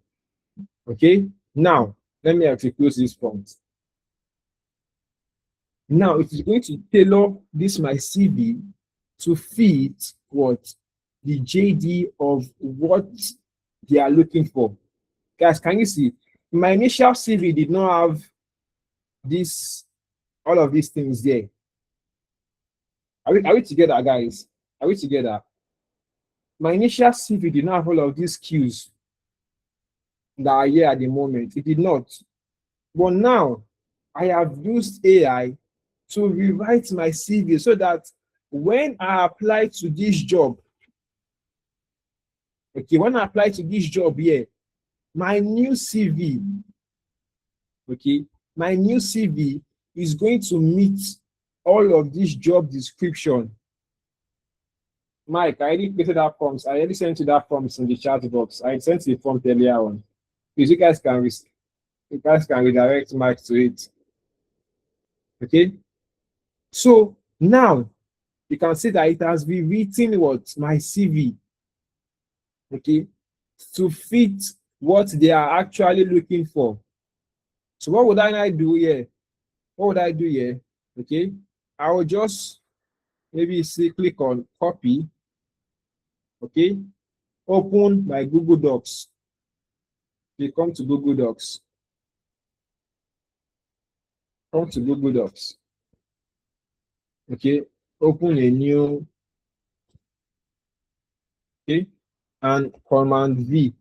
A: Okay, now let me actually close this point. Now it is going to tailor this my CV to fit what the JD of what they are looking for. Guys, can you see? My initial CV did not have this all of these things there. Are we together, guys? Are we together? My initial CV did not have all of these skills that are here at the moment. It did not. But now I have used AI to rewrite my CV so that when I apply to this job, okay, when I apply to this job here, my new CV, okay, my new CV is going to meet all of this job description. Mike, I already created that forms. I already sent you that forms in the chat box. I sent the form earlier on. Because you guys can redirect Mike to it. Okay. So now you can see that it has been written what my CV. Okay, to fit what they are actually looking for. So what would I do here? What would I do here? Okay, I will just maybe click on copy. Okay, open my Google Docs. Okay, come to Google Docs. Come to Google Docs. Okay, open a new. Okay, and Command V.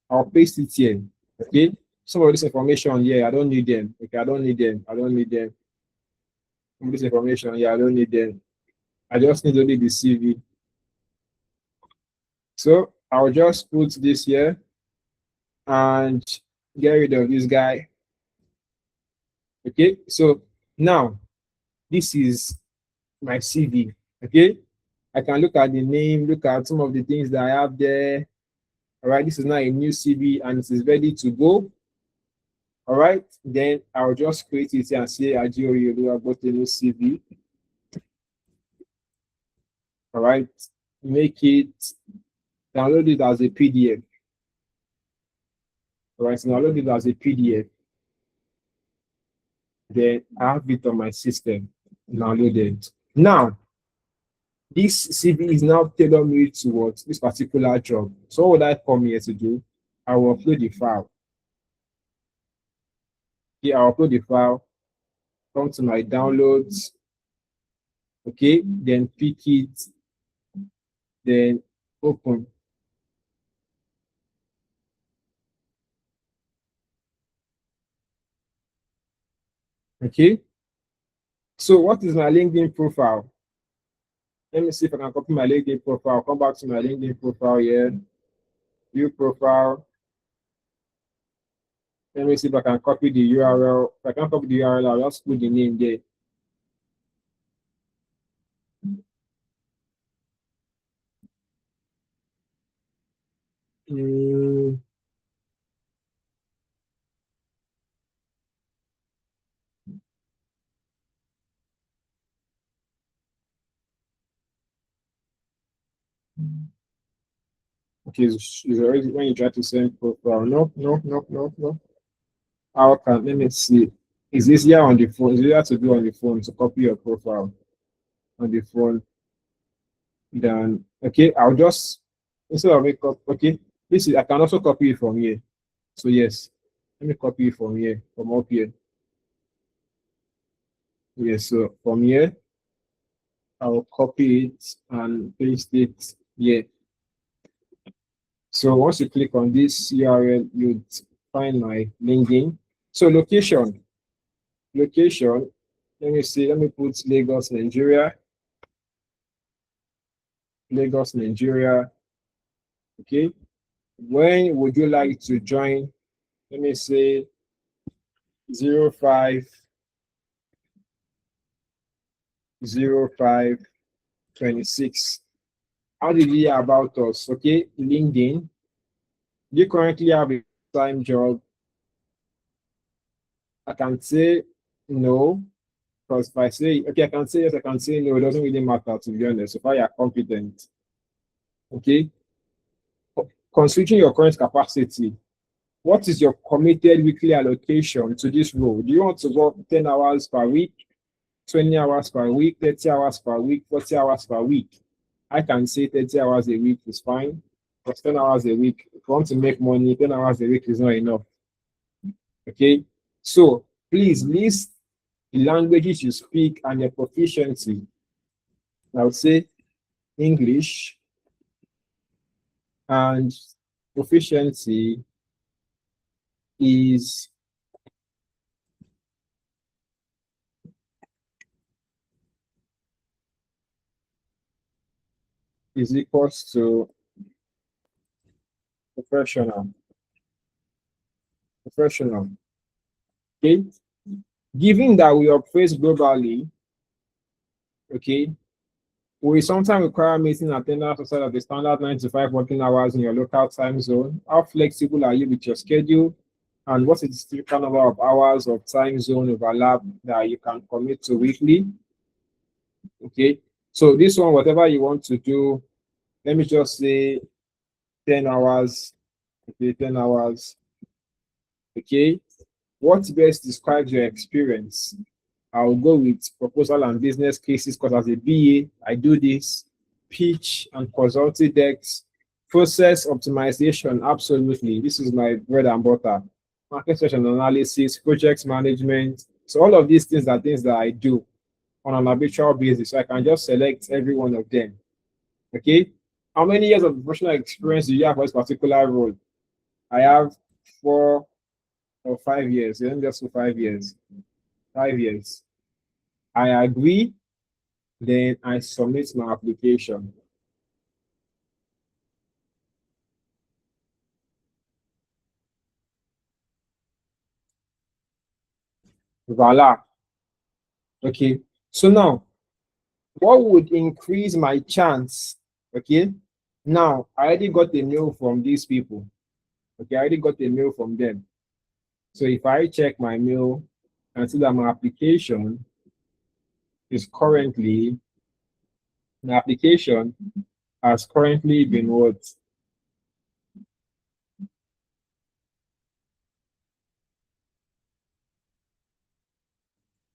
A: I'll paste it here. Okay, some of this information here, I don't need them. Okay, I don't need them. I don't need them. Some of this information, yeah, I don't need them. I just need only the CV. So I'll just put this here and get rid of this guy. Okay, so now this is my CV. Okay, I can look at the name, look at some of the things that I have there. All right, this is now a new CV and it is ready to go. All right, then I'll just create it and say Ajiori, I've got a new CV. All right, make it, download it as a PDF. All right, so download it as a PDF. Then I have it on my system, downloaded. Now, this CV is now tailor-made towards this particular job. So what would I come here to do? I will upload the file. Okay, I'll upload the file, come to my downloads, okay, then pick it, then open. Okay, so what is my LinkedIn profile? Let me see if I can copy my LinkedIn profile. Come back to my LinkedIn profile here, view profile. Let me see if I can copy the URL. If I can't copy the URL, I'll just put the name there. Okay, it's already when you try to send profile. No. How can, let me see. It's easier on the phone. It's easier to do on the phone to copy your profile on the phone than, okay, I'll just, instead of make up, okay, this is, I can also copy it from here. So yes, let me copy it from here, from up here. Yes, so from here, I'll copy it and paste it here. So once you click on this URL, you'd find my LinkedIn. So location, let me see, let me put Lagos, Nigeria. Lagos, Nigeria. Okay. When would you like to join? Let me say 05/05/26. How did you hear about us? Okay, LinkedIn. Do you currently have a time job? I can say no, because if I say, okay, I can say yes, I can say no, it doesn't really matter, to be honest, if I are competent. Okay. Considering your current capacity, what is your committed weekly allocation to this role? Do you want to work 10 hours per week, 20 hours per week, 30 hours per week, 40 hours per week? I can say 30 hours a week is fine, but 10 hours a week, if you want to make money, 10 hours a week is not enough. Okay, so please list the languages you speak, and your proficiency. I would say English and proficiency is equals to professional. Professional. Okay. Given that we operate globally, okay, we sometimes require meeting attendance outside of the standard 9 to 5 working hours in your local time zone. How flexible are you with your schedule? And what is the typical number of hours of time zone overlap that you can commit to weekly? Okay. So this one, whatever you want to do, let me just say 10 hours. Okay, 10 hours. Okay. What best describes your experience? I'll go with proposal and business cases because as a BA, I do this. Pitch and consulting decks, process optimization. Absolutely. This is my bread and butter. Market session analysis, project management. So all of these things are things that I do on an habitual basis. So I can just select every one of them. Okay. How many years of professional experience do you have for this particular role? I have 4 or 5 years. Let me just say 5 years. 5 years. I agree, then I submit my application. Voila. Okay. So now, what would increase my chance? Okay. Now, I already got a mail from these people. Okay. I already got a mail from them. So if I check my mail and see that my application is currently, my application has currently been what?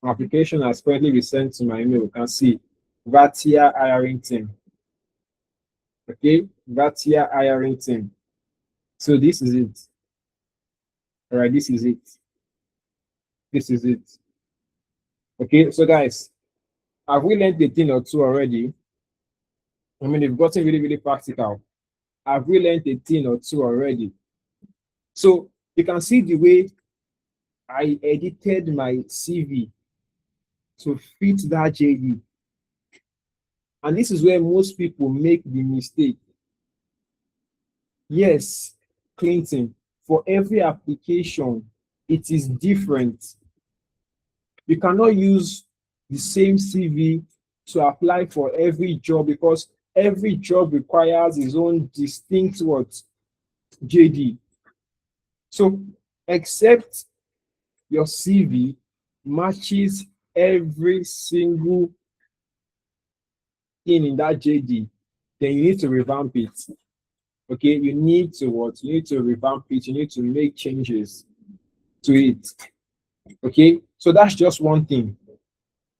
A: My application has currently been sent to my email. You can see Vatia hiring team. Okay, Vatia hiring team. So this is it. All right, this is it. This is it. Okay, so guys, have we learned a thing or two already? I mean, they've gotten really, really practical. Have we learned a thing or two already? So you can see the way I edited my CV to fit that JD. And this is where most people make the mistake. Yes, Clinton, for every application, it is different. You cannot use the same CV to apply for every job because every job requires its own distinct what? JD. So, except your CV matches every single thing in that JD, then you need to revamp it. Okay, you need to what? You need to revamp it. You need to make changes to it. Okay, so that's just one thing.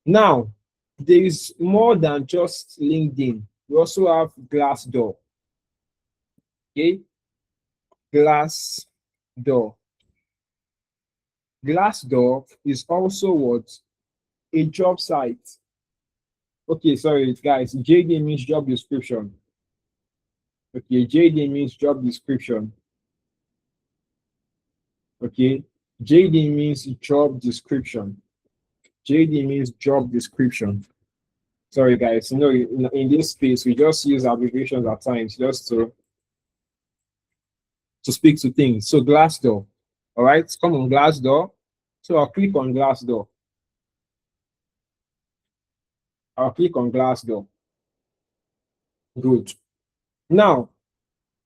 A: Now, there is more than just LinkedIn. We also have Glassdoor. Okay, Glassdoor. Glassdoor is also what? A job site. Okay, sorry, guys. JD means job description. Okay, JD means job description. Okay, JD means job description. JD means job description. Sorry, guys. You know, in this space, we just use abbreviations at times just to speak to things. So Glassdoor. All right, come on, Glassdoor. So I'll click on Glassdoor. I'll click on Glassdoor. Good. Now,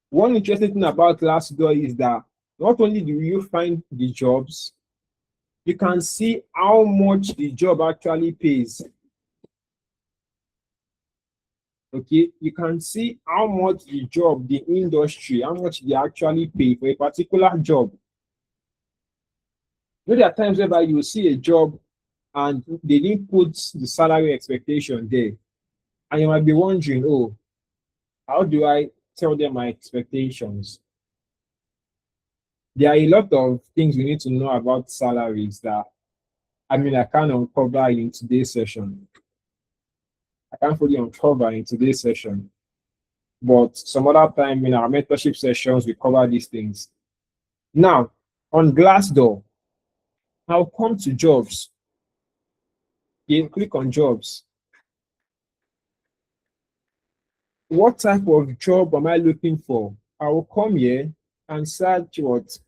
A: one interesting thing about Glassdoor is that not only do you find the jobs, you can see how much the job actually pays. Okay, you can see how much the job, the industry, how much they actually pay for a particular job. There are times whereby you see a job and they didn't put the salary expectation there. And you might be wondering, oh, how do I tell them my expectations? There are a lot of things we need to know about salaries that I mean, I can't uncover in today's session. I can't fully uncover in today's session. But some other time in our mentorship sessions, we cover these things. Now, on Glassdoor, I'll come to jobs. You click on jobs. What type of job am I looking for? I will come here and search what?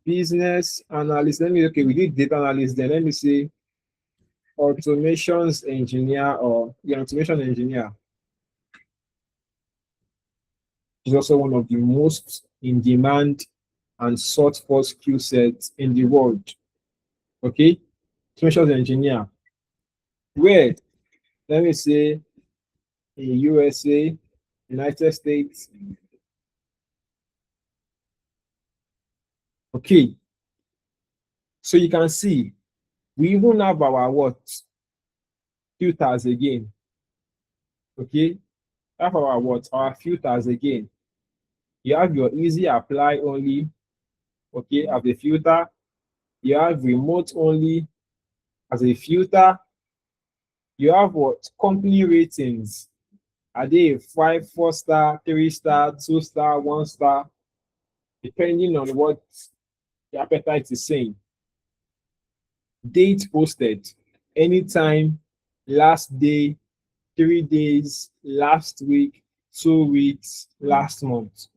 A: Business analyst. Okay, we did data analyst. Then let me see automations engineer or automation engineer. Is also one of the most in demand and sought for skill sets in the world. Okay, automation engineer. Where? Let me say in USA, United States. Okay, so you can see we even have our what filters again. Okay, have our what our filters again. You have your easy apply only. Okay, as a filter. You have remote only as a filter. You have what company ratings. Are they 5, 4 star, 3 star, 2 star, 1 star, depending on what the appetite is saying. Date posted, anytime, last day, 3 days, last week, 2 weeks, last month.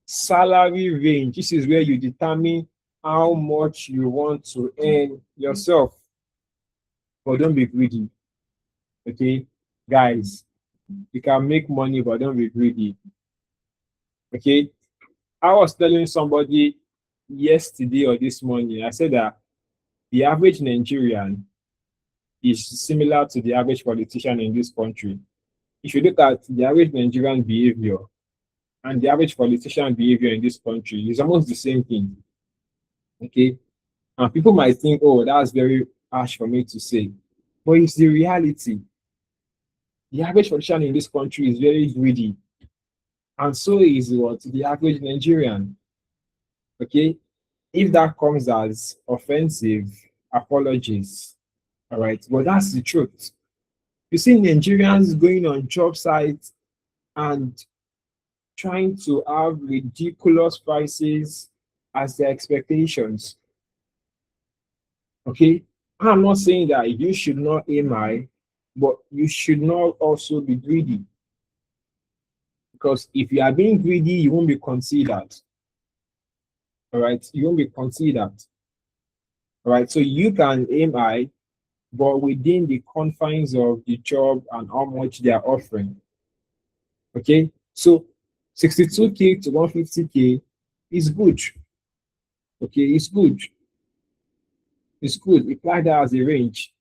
A: Salary range, this is where you determine how much you want to earn yourself. But don't be greedy. Okay, guys, you can make money, but don't be greedy. Okay, I was telling somebody yesterday or this morning, I said that the average Nigerian is similar to the average politician in this country. If you look at the average Nigerian behavior and the average politician behavior in this country, it's almost the same thing. Okay, and people might think, oh, that's very harsh for me to say, but it's the reality. The average politician in this country is very greedy, and so is what the average Nigerian. Okay, if that comes as offensive, apologies. All right, but that's the truth. You see Nigerians going on job sites and trying to have ridiculous prices as their expectations. Okay, I'm not saying that you should not aim high, but you should not also be greedy. Because if you are being greedy, you won't be considered. All right, you won't be considered. All right, so you can aim high, but within the confines of the job and how much they are offering. Okay, so 62K to 150K is good. Okay, it's good. It's good. Apply that as a range.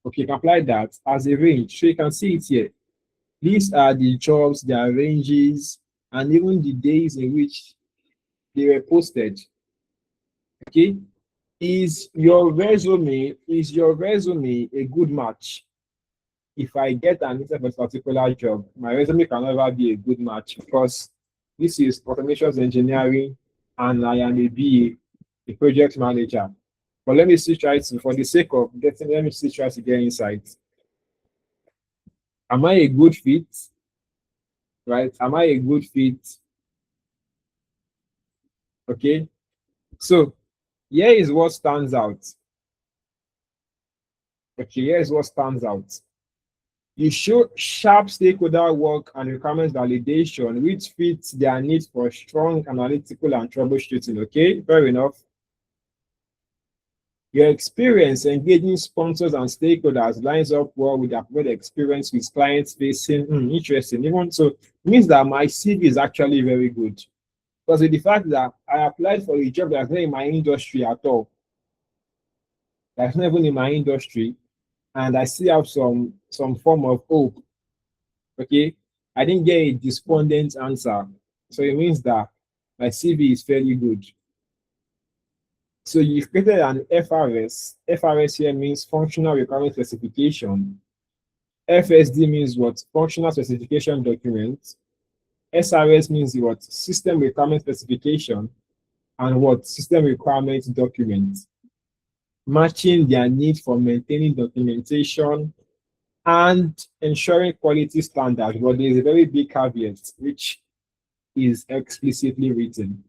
A: Okay, you can apply that as a range. So you can see it here. These are the jobs, their ranges, and even the days in which they were posted. Okay, is your resume a good match? If I get an interview for a particular job, my resume can never be a good match because this is automations engineering and I am a BA, a project manager. But let me still try to, for the sake of getting, let me still try to get insight. Am I a good fit? Right? Am I a good fit? Okay. So here is what stands out. Okay, here is what stands out. You show sharp stakeholder work and requirements validation, which fits their need for strong analytical and troubleshooting. Okay, fair enough. Your experience engaging sponsors and stakeholders lines up well with their experience with clients facing. Interesting. Even so, it means that my CV is actually very good. Because with the fact that I applied for a job that's not in my industry at all, that's not even in my industry, and I still have some form of hope. Okay, I didn't get a despondent answer, so it means that my CV is fairly good. So you've created an FRS. FRS here means functional requirement specification. FSD means what? Functional specification document. SRS means what? System requirement specification. And what? System requirement document. matching their need for maintaining documentation and ensuring quality standards. But there is a very big caveat, which is explicitly written.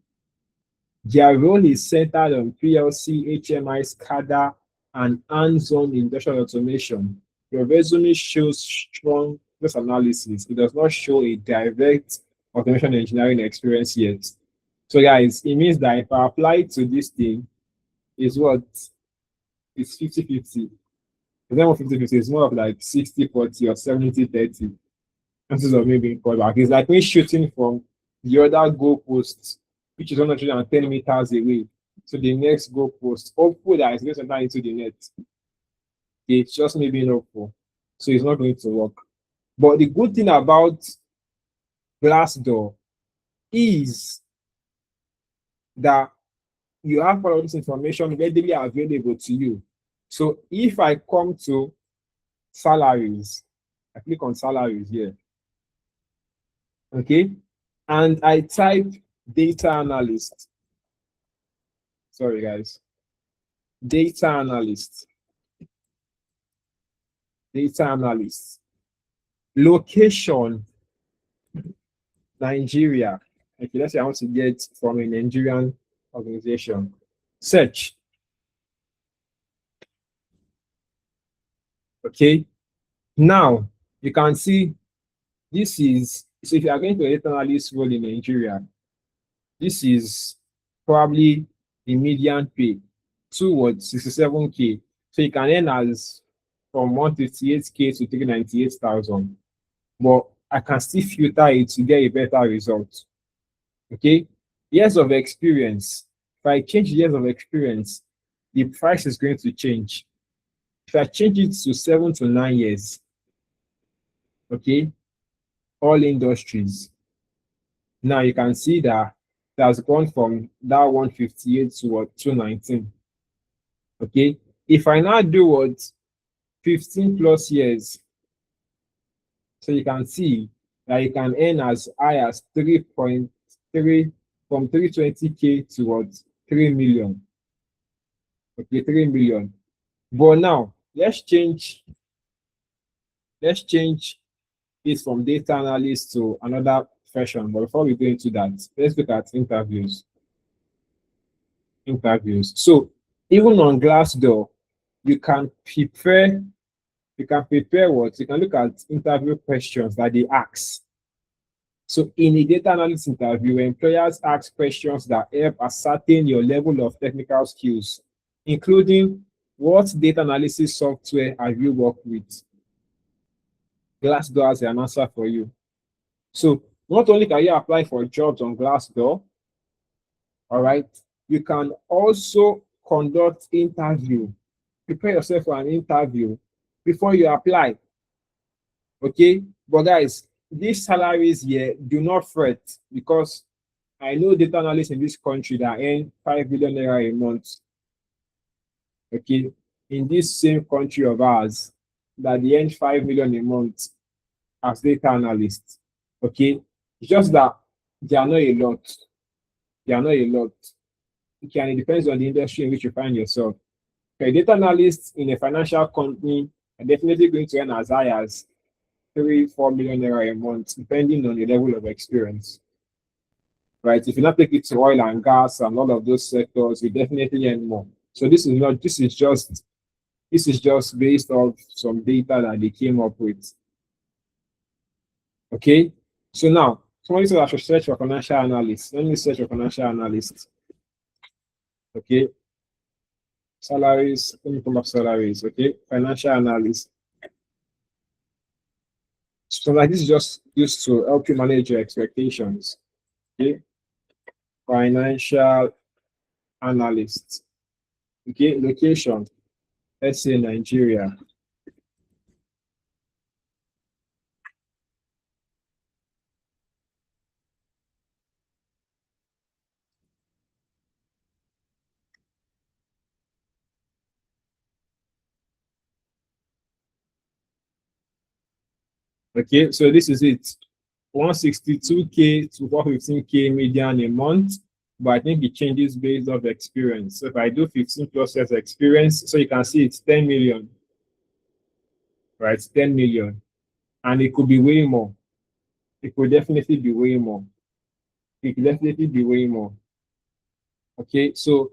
A: Their role is centered on PLC, HMI, SCADA, and hands-on industrial automation. Your resume shows strong business analysis. It does not show a direct automation engineering experience yet. So guys, it means that if I apply to this thing, is what? It's 50-50. It's not 50-50, it's more of like 60-40 or 70-30. Chances of me being called back. It's like me shooting from the other goalpost, which is 110 meters away, to the next goalpost. Hopeful that it's going to enter into the net. It's just me being hopeful. So it's not going to work. But the good thing about Glassdoor is that you have all of this information readily available to you. So if I come to salaries, I click on salaries here. Okay. And I type data analyst. Sorry, guys. Data analyst. Data analyst. Location, Nigeria. Okay, let's say I want to get from a Nigerian organization. Search. Okay. Now you can see this is, so if you are going to a data analyst role in Nigeria, this is probably the median pay towards 67K. So you can earn as from 158K to 398,000. But I can still filter it to get a better result. Okay. Years of experience. If I change years of experience, the price is going to change. If I change it to 7 to 9 years, okay, all industries. Now you can see that it has gone from that 158 to what, 219. Okay. If I now do what, 15 plus years, so you can see that you can earn as high as 3.3 from 320K to what, 3 million. Okay, 3 million. But now let's change this from data analyst to another version. But before we go into that, let's look at interviews. So even on Glassdoor, you can prepare what? You can look at interview questions that they ask. So in a data analyst interview, employers ask questions that help ascertain your level of technical skills, including what data analysis software have you worked with? Glassdoor has an answer for you. So not only can you apply for jobs on Glassdoor, all right, you can also conduct interview. Prepare yourself for an interview before you apply. Okay, but guys, these salaries here, do not fret, because I know data analysts in this country that earn 5 billion naira a month. Okay, in this same country of ours, that they earn 5 million a month as data analysts. Okay, it's just that they are not a lot. Okay, and it depends on the industry in which you find yourself. A data analyst in a financial company are definitely going to earn as high as 3-4 million naira a month, depending on the level of experience. Right? If you not take it to oil and gas and all of those sectors, you definitely earn more. So this is just based off some data that they came up with. Okay. So now somebody said I should search for financial analyst. Let me search for financial analyst. Okay. Salaries, let me come up salaries. Okay. Financial analyst. So like this is just used to help you manage your expectations. Okay. Financial analyst. Okay. Location. Let's say Nigeria. Okay, so this is it. 162K to 415K median a month. but I think it changes based off experience. So if I do 15 plus years experience, so you can see it's 10 million, right? It's 10 million. And it could be way more. It could definitely be way more. It could definitely be way more. Okay, so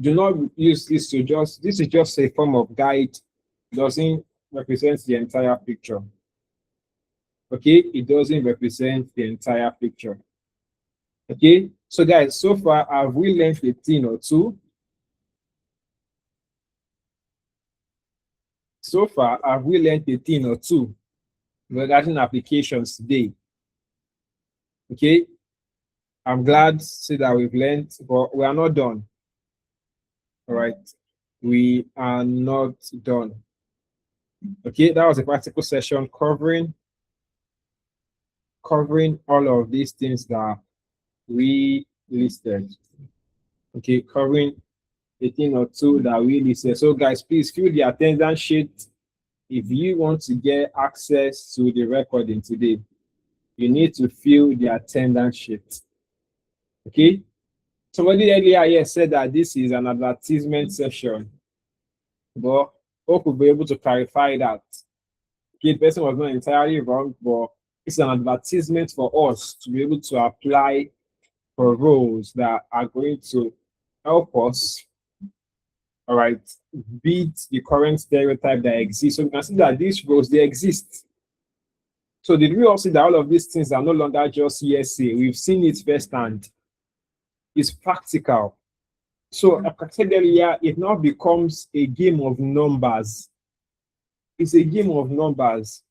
A: do not use this to just, this is just a form of guide, doesn't represent the entire picture. Okay, it doesn't represent the entire picture. Okay, so guys, so far, have we learned a thing or two? So far, have we learned a thing or two regarding applications today? Okay, I'm glad to see that we've learned, but we are not done. All right, we are not done. Okay, that was a practical session covering all of these things that we listed. Okay, covering a thing or two that we listed. So guys, please fill the attendance sheet. If you want to get access to the recording today, you need to fill the attendance sheet. Okay, somebody earlier here said that this is an advertisement session, but hope we'll be able to clarify that. Okay, the person was not entirely wrong, but it's an advertisement for us to be able to apply for roles that are going to help us, all right, beat the current stereotype that exists. So we can see that these roles, they exist. So did we all see that all of these things are no longer just hearsay? We've seen it firsthand. It's practical. So like I said earlier, it now becomes a game of numbers. It's a game of numbers.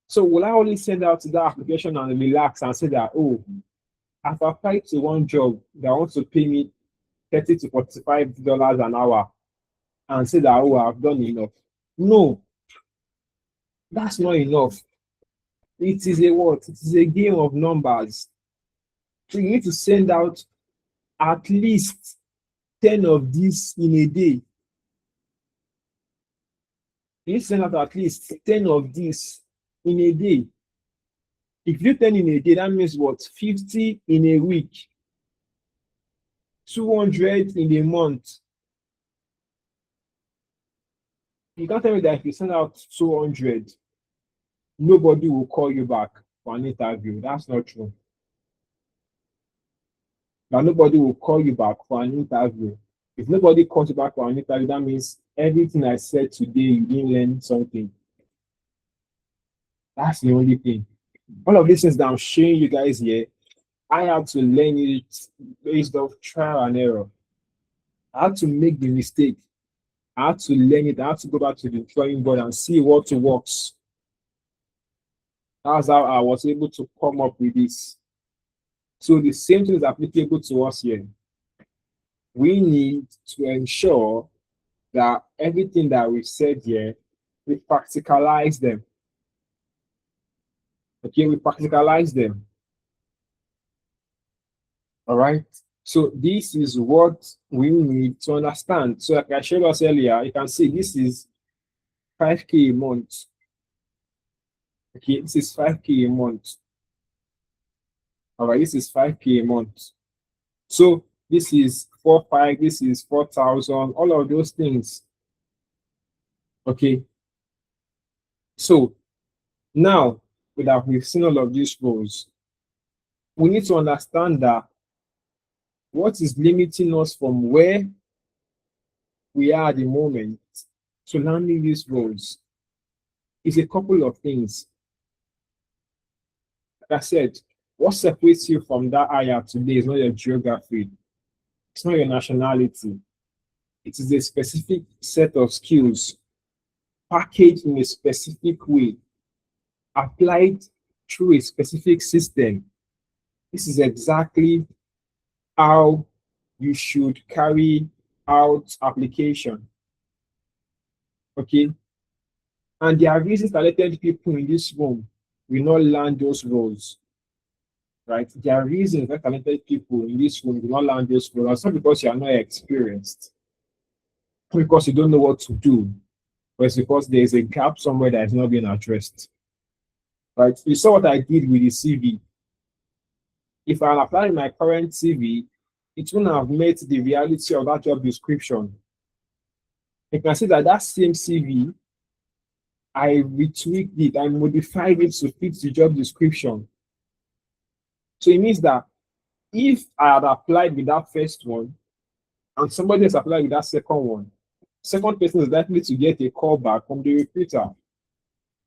A: So will I only send out that application and relax and say that, oh, I've applied to one job that wants to pay me $30 to $45 an hour and say that, oh, I've done enough? No, that's not enough. It is a what? It is a game of numbers. So you need to send out at least 10 of these in a day. You need to send out at least 10 of these in a day. If you 10 in a day, that means what? 50 in a week, 200 in a month. You can't tell me that if you send out 200, nobody will call you back for an interview. That's not true. That nobody will call you back for an interview. If nobody calls you back for an interview, that means everything I said today, you didn't learn something. That's the only thing. All of these things that I'm showing you guys here, I had to learn it based off trial and error. I had to make the mistake. I had to learn it. I had to go back to the drawing board and see what works. That's how I was able to come up with this. So the same thing is applicable to us here. We need to ensure that everything that we've said here, we practicalize them. Okay, we practicalize them. All right. So this is what we need to understand. So like I showed us earlier, you can see this is 5K a month. Okay, this is 5K a month. All right, this is 5K a month. So this is 4,500, this is 4,000, all of those things. Okay. So now that we've seen all of these roles, we need to understand that what is limiting us from where we are at the moment to landing these roles is a couple of things. Like I said, what separates you from that area today is not your geography, it's not your nationality. It is a specific set of skills packaged in a specific way, applied through a specific system. This is exactly how you should carry out application. Okay. And there are reasons talented people in this room will not land those roles. Right? There are reasons that talented people in this room will not land those roles. It's not because you are not experienced, not because you don't know what to do, but it's because there is a gap somewhere that is not being addressed. Right? You saw what I did with the CV. If I'm applying my current CV, it won't have met the reality of that job description. You can see that that same CV, I retweaked it, I modified it to fit the job description. So it means that if I had applied with that first one and somebody else applied with that second one, second person is likely to get a call back from the recruiter.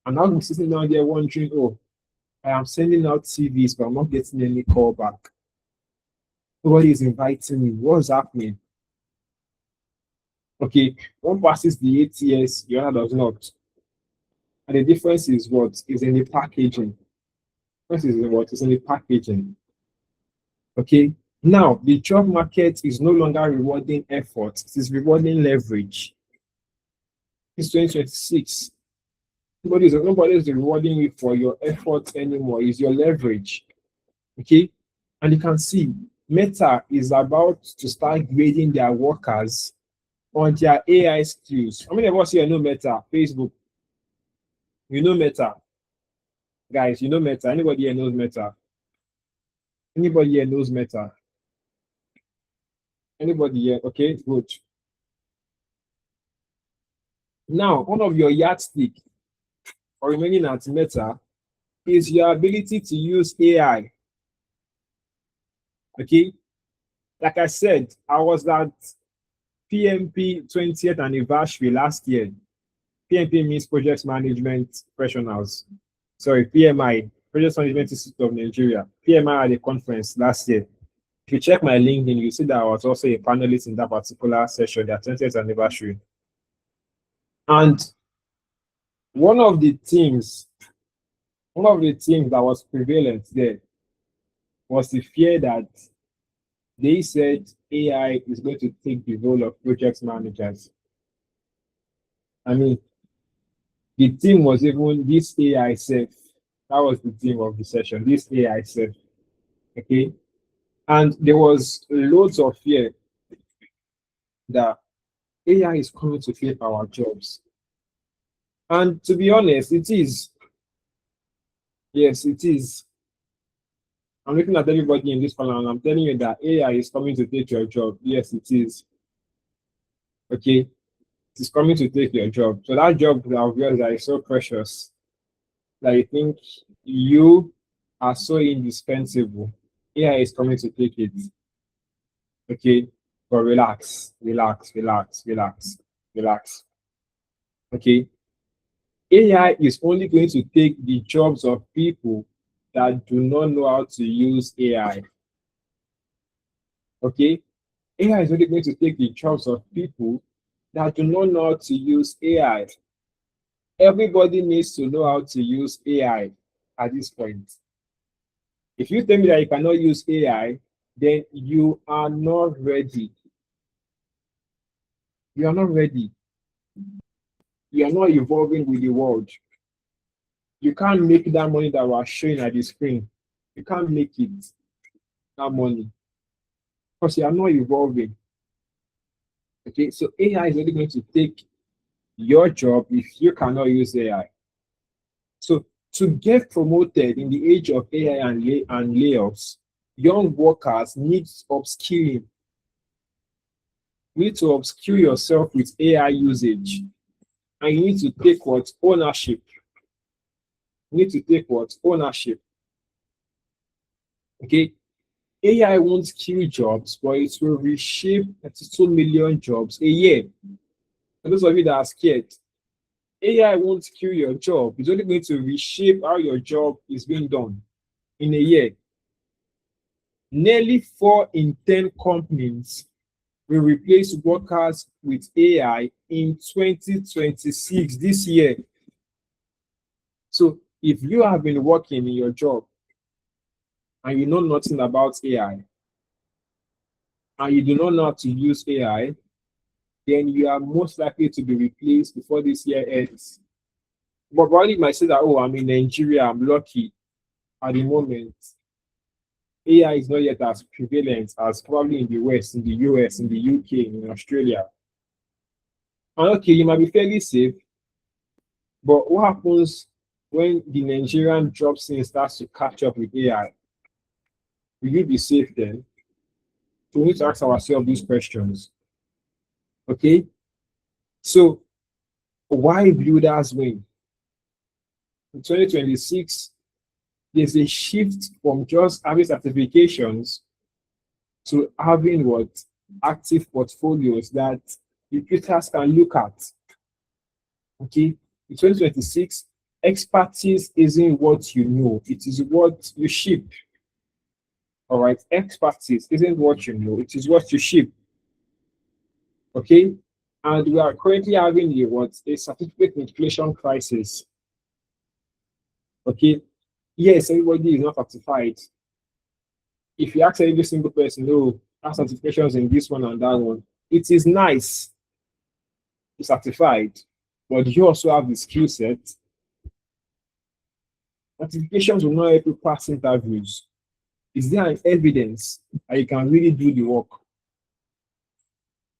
A: And I'll be sitting down there wondering, oh, I am sending out CVs, but I'm not getting any call back. Nobody is inviting me. What's happening? Okay, one passes the ATS, the other does not. And the difference is what? Is in the packaging. The difference is in what? Is in the packaging. Okay, now the job market is no longer rewarding effort, it is rewarding leverage. It's 2026. Nobody is rewarding you for your effort anymore, it's your leverage. Okay, and you can see Meta is about to start grading their workers on their AI skills. How many of us here know Meta? Facebook. You know Meta. Guys, you know Meta. Anybody here knows Meta? Anybody here knows Meta? Anybody here? Okay, good. Now, one of your yardstick for remaining at Meta is your ability to use AI. Okay, like I said, I was at PMP 20th anniversary last year. PMP means Project Management Professionals. Sorry, PMI, Project Management Institute of Nigeria. PMI had a conference last year. If you check my LinkedIn, you see that I was also a panelist in that particular session, their 20th anniversary. And one of the things that was prevalent there was the fear that they said AI is going to take the role of project managers. I mean, the theme was even this AI self. That was the theme of the session, this AI self. Okay. And there was loads of fear that AI is coming to take our jobs. And to be honest, it is. Yes, it is. I'm looking at everybody in this panel and I'm telling you that AI is coming to take your job. Yes, it is. Okay. It is coming to take your job. So that job of yours that is so precious that you think you are so indispensable, AI is coming to take it. Okay. But relax, relax, relax, relax, relax. Okay. AI is only going to take the jobs of people that do not know how to use AI. Okay? AI is only going to take the jobs of people that do not know how to use AI. Everybody needs to know how to use AI at this point. If you tell me that you cannot use AI, then you are not ready. You are not ready. You are not evolving with the world. You can't make that money that we're showing at the screen. You can't make it, that money, because you are not evolving. Okay, so AI is only going to take your job if you cannot use AI. So to get promoted in the age of AI and layoffs, young workers need upskilling. You need to upskill yourself with AI usage. And you need to take what? Ownership. You need to take what? Ownership. Okay. AI won't kill jobs, but it will reshape 32 million jobs a year. For those of you that are scared, AI won't kill your job. It's only going to reshape how your job is being done in a year. Nearly 4 in 10 companies will replace workers with AI in 2026, this year. So if you have been working in your job and you know nothing about AI, and you do not know how to use AI, then you are most likely to be replaced before this year ends. But probably might say that, oh, I'm in Nigeria, I'm lucky at the moment. AI is not yet as prevalent as probably in the West, in the US, in the UK, in Australia. And okay, you might be fairly safe, but what happens when the Nigerian job scene starts to catch up with AI? Will you be safe then? So we need to ask ourselves these questions. Okay? So why builders win? In 2026, there's a shift from just having certifications to having what active portfolios that recruiters can look at. Okay, in 2026, expertise isn't what you know, it is what you ship. All right, expertise isn't what you know, it is what you ship. Okay, and we are currently having a certificate inflation crisis. Okay, yes, everybody is not certified. If you ask every single person, no, have certifications in this one and that one, it is nice to be certified, but you also have the skill set. Certifications will not help you pass interviews. Is there an evidence that you can really do the work?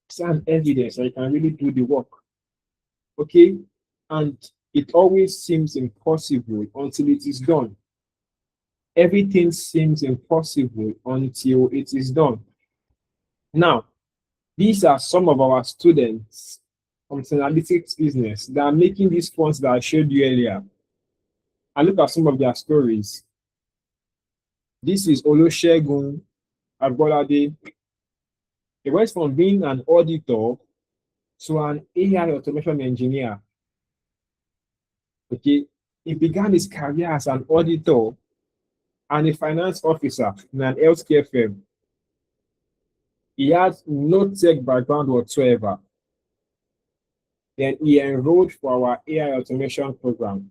A: Is there an evidence that you can really do the work? Okay, and it always seems impossible until it is done. Everything seems impossible until it is done. Now, these are some of our students from analytics business that are making these funds that I showed you earlier. And look at some of their stories. This is Olusegun Agbolade. He went from being an auditor to an AI automation engineer. Okay, he began his career as an auditor and a finance officer in an healthcare firm. He had no tech background whatsoever. Then he enrolled for our AI automation program.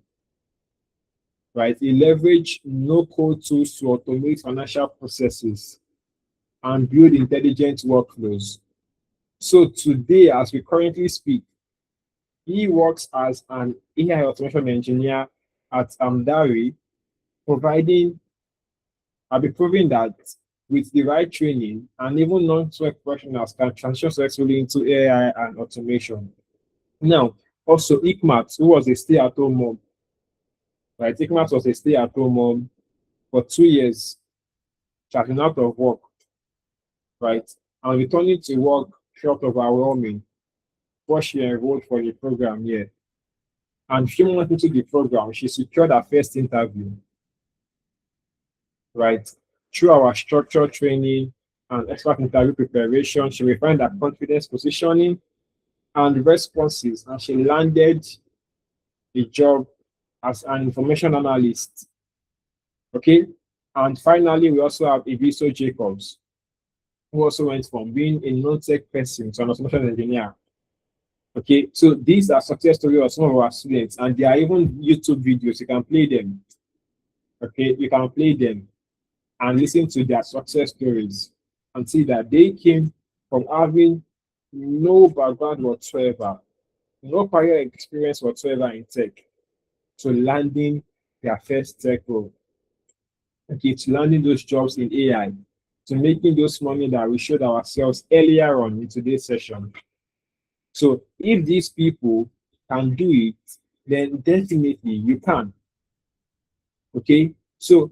A: Right, he leveraged no-code tools to automate financial processes and build intelligent workflows. So today, as we currently speak, he works as an AI automation engineer at Amdari, providing, I'll be proving that with the right training and even non-tech professionals can transition successfully into AI and automation. Now, also Ikmat, who was a stay-at-home mom, right? Ikmat was a stay-at-home mom for 2 years. She has been out of work, right? And returning to work felt overwhelming before she enrolled for the program here. And a few months into the program, she secured her first interview, right? Through our structured training and expert interview preparation, she refined her confidence positioning and responses, and she landed the job as an information analyst. Okay. And finally, we also have Ibiso Jacobs, who also went from being a non-tech person to an automation engineer. Okay, so these are success stories of some of our students, and there are even YouTube videos. You can play them. Okay, you can play them and listen to their success stories and see that they came from having no background whatsoever, no prior experience whatsoever in tech, to landing their first tech role. Okay, to landing those jobs in AI, to making those money that we showed ourselves earlier on in today's session. So if these people can do it, then definitely you can. Okay, so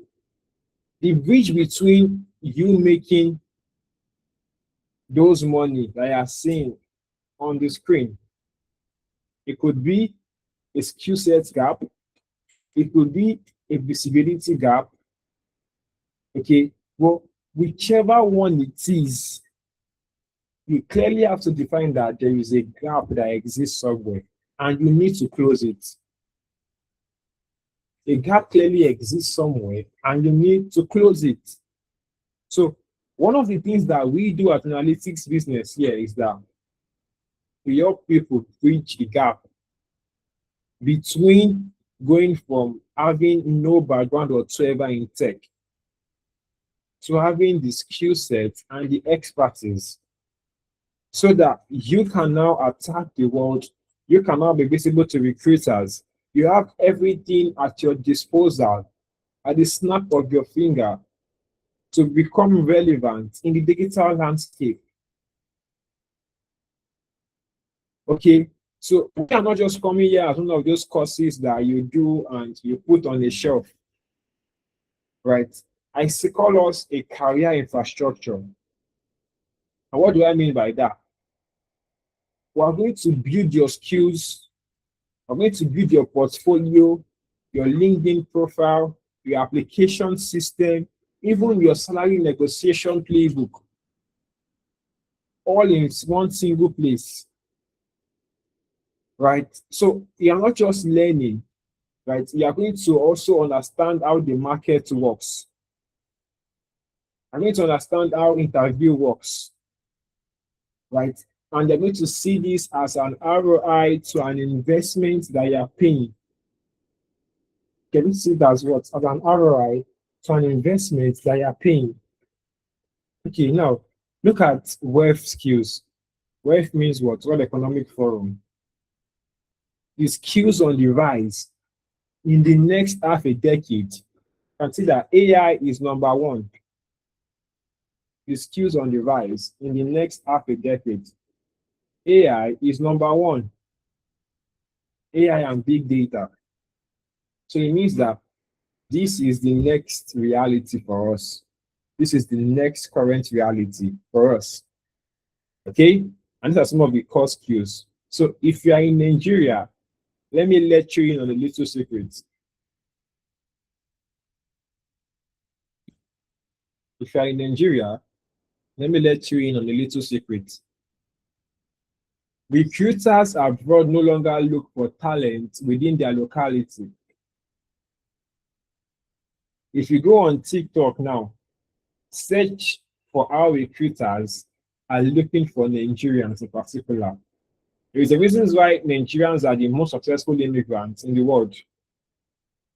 A: the bridge between you making those money that you are seeing on the screen, it could be a skill set gap, it could be a visibility gap. Okay, well, whichever one it is, you clearly have to define that there is a gap that exists somewhere and you need to close it. A gap clearly exists somewhere and you need to close it. So one of the things that we do at analytics business here is that we help people bridge the gap between going from having no background whatsoever in tech to having the skill set and the expertise, so that you can now attack the world. You can now be visible to recruiters. You have everything at your disposal at the snap of your finger to become relevant in the digital landscape. Okay, so we are not just coming here as one of those courses that you do and you put on a shelf, right? I call us a career infrastructure. And what do I mean by that? We are going to build your skills. We're going to build your portfolio, your LinkedIn profile, your application system, even your salary negotiation playbook, all in one single place, right? So you are not just learning, right? You are going to also understand how the market works. I'm going to understand how interview works, right? And they're going to see this as an ROI to an investment that you are paying. Can you see that as what? As an ROI to an investment that you are paying. Okay, now look at wealth skills. Wealth means what? World Economic Forum. The skills on the rise in the next half a decade. Consider AI is number one. The skills on the rise in the next half a decade. AI is number one. AI and big data. So it means that this is the next reality for us. This is the next current reality for us. Okay? And these are some of the core skills. So if you are in Nigeria, let me let you in on a little secret. If you are in Nigeria, let me let you in on a little secret. Recruiters abroad no longer look for talent within their locality. If you go on TikTok now, search for how recruiters are looking for Nigerians in particular. There is a reason why Nigerians are the most successful immigrants in the world.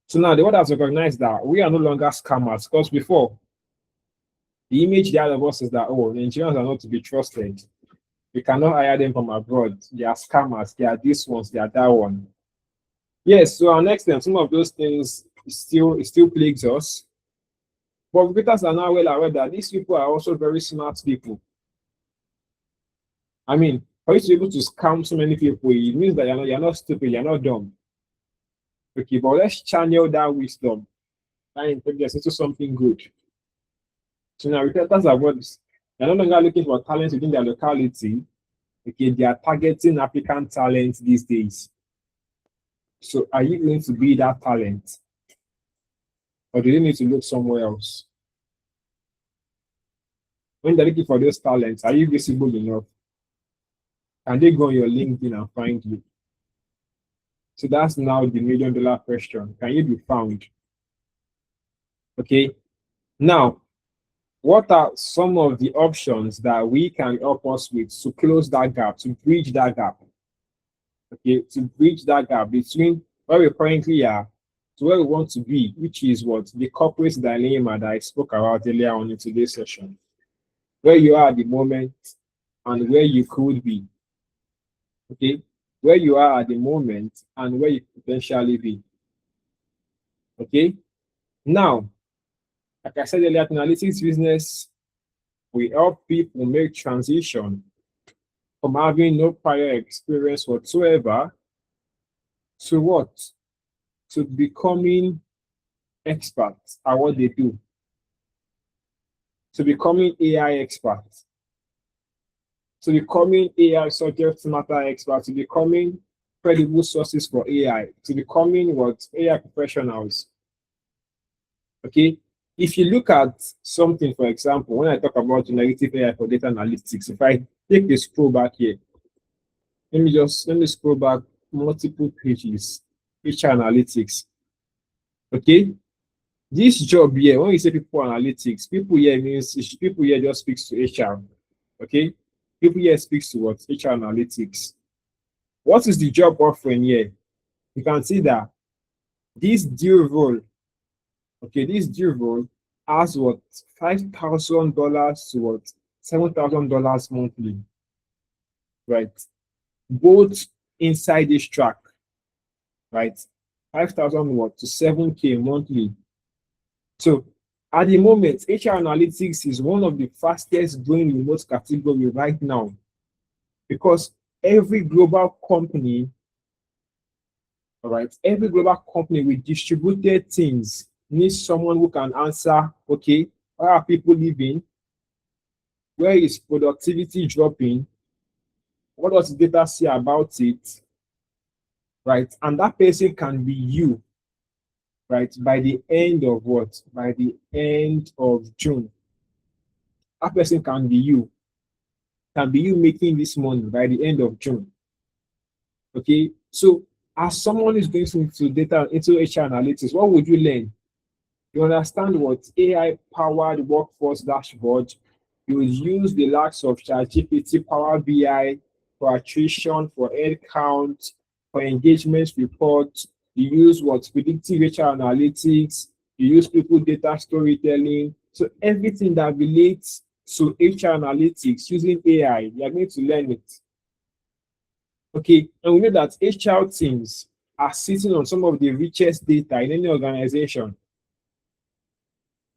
A: So now the world has recognized that we are no longer scammers, because before, the image they had of us is that, oh, Nigerians are not to be trusted. We cannot hire them from abroad. They are scammers. They are this ones. They are that one. Yes, to an extent, some of those things still plagues us. But recruiters are now well aware that these people are also very smart people. I mean, for you to be able to scam so many people, it means that you're not stupid, you're not dumb. Okay, but let's channel that wisdom, that intelligence into something good. So now recruiters are what they're no longer looking for talent within their locality. Okay, they are targeting African talent these days. So are you going to be that talent? Or do you need to look somewhere else? When they're looking for those talents, are you visible enough? Can they go on your LinkedIn and find you? So that's now the $1 million question. Can you be found? Okay. Now, what are some of the options that we can help us with to close that gap, to bridge that gap? Okay, to bridge that gap between where we currently are to where we want to be, which is what the corporate dilemma that I spoke about earlier on in today's session. Where you are at the moment and where you could be. Okay, where you are at the moment and where you could potentially be. Okay, now, like I said earlier, analytics business, we help people make transition from having no prior experience whatsoever to what? To becoming experts at what they do. To becoming AI experts. To becoming AI subject matter experts. To becoming credible sources for AI. To becoming what? AI professionals. Okay. If you look at something, for example, when I talk about generative AI for data analytics, if I take a scroll back here, let me scroll back multiple pages, HR analytics. Okay. This job here, when we say people analytics, people here means people here just speaks to HR. Okay. People here speaks to what? HR analytics. What is the job offering here? You can see that this deal role, okay, this deal role has what? $5,000 to what? $7,000 monthly. Right. Both inside this track, right? 5,000 what to 7K monthly. So at the moment, HR analytics is one of the fastest growing remote category right now, because every global company, all right, every global company with distributed teams needs someone who can answer, okay, where are people living? Where is productivity dropping? What does the data say about it? Right? And that person can be you, right? By the end of what? By the end of June. That person can be you. Can be you making this money by the end of June. Okay. So as someone is going into data into HR analytics, what would you learn? You understand what AI powered workforce dashboard. You would use the likes of ChatGPT, Power BI for attrition, for head count, for engagement reports. You use what predictive HR analytics. You use people data storytelling. So everything that relates to HR analytics using AI, you are going to learn it. Okay, and we know that HR teams are sitting on some of the richest data in any organization.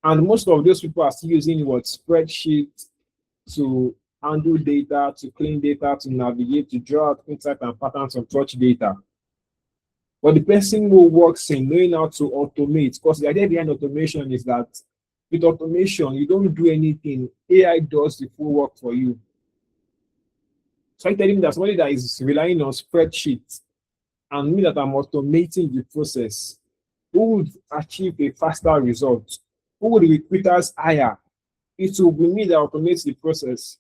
A: And most of those people are still using what spreadsheets to handle data, to clean data, to navigate, to draw out insight and patterns on touch data. But the person who works in knowing how to automate, because the idea behind automation is that with automation, you don't do anything. AI does the full work for you. So I'm telling that somebody that is relying on spreadsheets and me that I'm automating the process, who would achieve a faster result? Who would recruiters hire? It will be me that automates the process.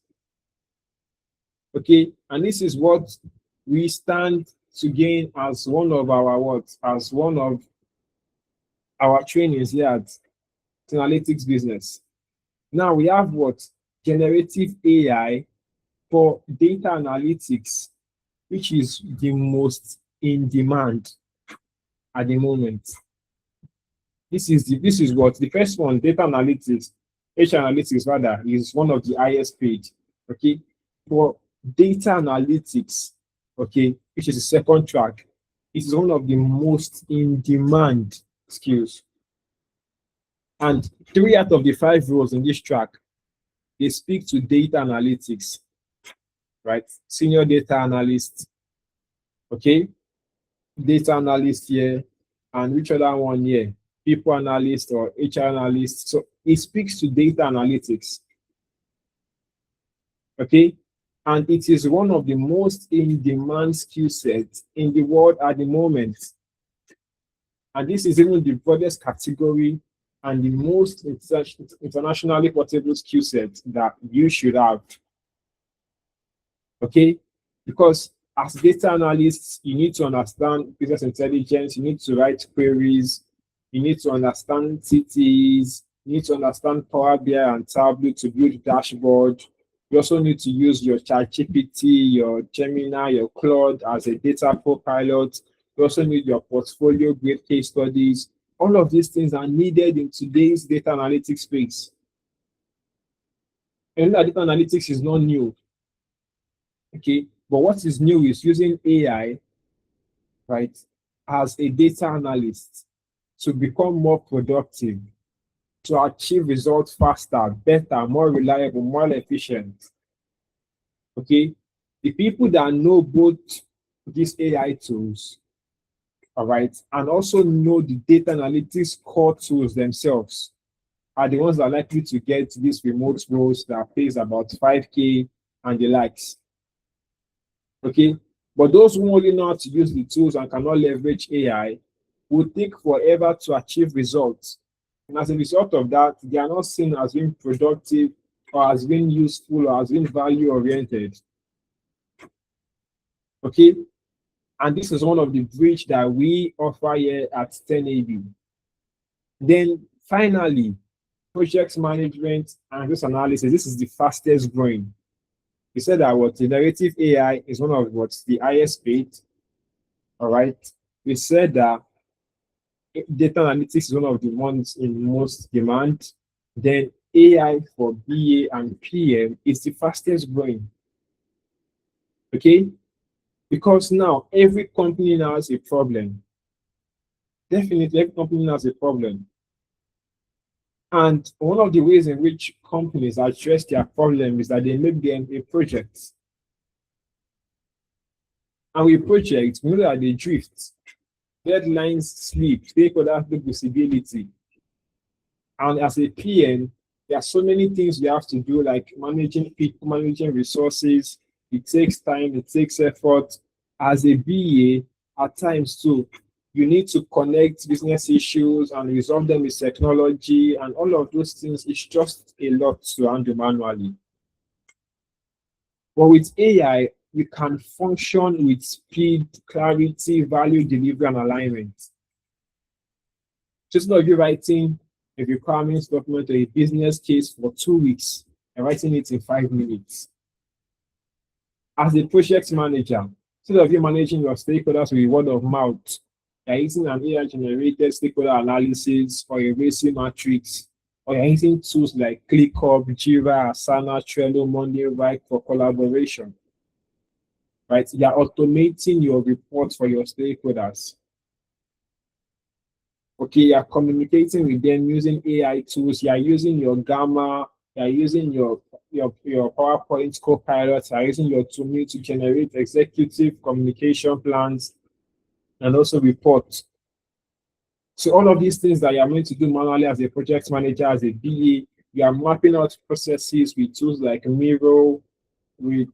A: Okay, and this is what we stand to gain as one of our what? As one of our trainings here at analytics business. Now we have what? Generative AI for data analytics, which is the most in demand at the moment. This is what the first one, data analytics, HR analytics rather, is one of the highest paid. Okay, for data analytics, okay, which is the second track, it is one of the most in demand skills. And 3 out of the 5 roles in this track, they speak to data analytics, right? Senior data analyst, okay, data analyst here, and which other one here? People analyst or HR analyst. So it speaks to data analytics. Okay. And it is one of the most in-demand skill sets in the world at the moment. And this is even the broadest category and the most internationally portable skill set that you should have. Okay. Because as data analysts, you need to understand business intelligence, you need to write queries, you need to understand CTs, you need to understand Power BI and Tableau to build dashboard. You also need to use your ChatGPT, your Gemini, your Claude as a data co-pilot. You also need your portfolio, great case studies. All of these things are needed in today's data analytics space. And data analytics is not new. Okay, but what is new is using AI, right, as a data analyst to become more productive, to achieve results faster, better, more reliable, more efficient. Okay, the people that know both these AI tools, all right, and also know the data analytics core tools themselves are the ones that are likely to get these remote roles that pays about 5K and the likes. Okay, but those who only know how to use the tools and cannot leverage AI will take forever to achieve results. And as a result of that, they are not seen as being productive or as being useful or as being value oriented. Okay, and this is one of the bridge that we offer here at 10AB. Then finally, project management and risk analysis. This is the fastest growing. We said that what generative AI is one of what's the highest paid. All right. We said that data analytics is one of the ones in most demand. Then AI for BA and PM is the fastest growing. Okay. Because now every company now has a problem. Definitely, every company has a problem. And one of the ways in which companies address their problem is that they make them a project. And with projects, we know that they drift, deadlines slip, stakeholders lose visibility. And as a PM, There are so many things we have to do, like managing people, managing resources. It takes time, it takes effort. As a BA, at times too, you need to connect business issues and resolve them with technology, and all of those things is just a lot to handle manually. But with AI, we can function with speed, clarity, value delivery, and alignment. Just like you writing a requirements document or a business case for 2 weeks and writing it in 5 minutes. As a project manager, instead of you managing your stakeholders with word of mouth, you're using an AI-generated stakeholder analysis or a RACI matrix, or you're using tools like ClickUp, Jira, Asana, Trello, Monday, Write for collaboration. Right? You're automating your reports for your stakeholders. Okay, you're communicating with them using AI tools, you're using your Gamma, you're using your PowerPoint Copilot, you're using your tool to generate executive communication plans and also reports. So all of these things that you're going to do manually as a project manager, as a BA, you are mapping out processes with tools like Miro, with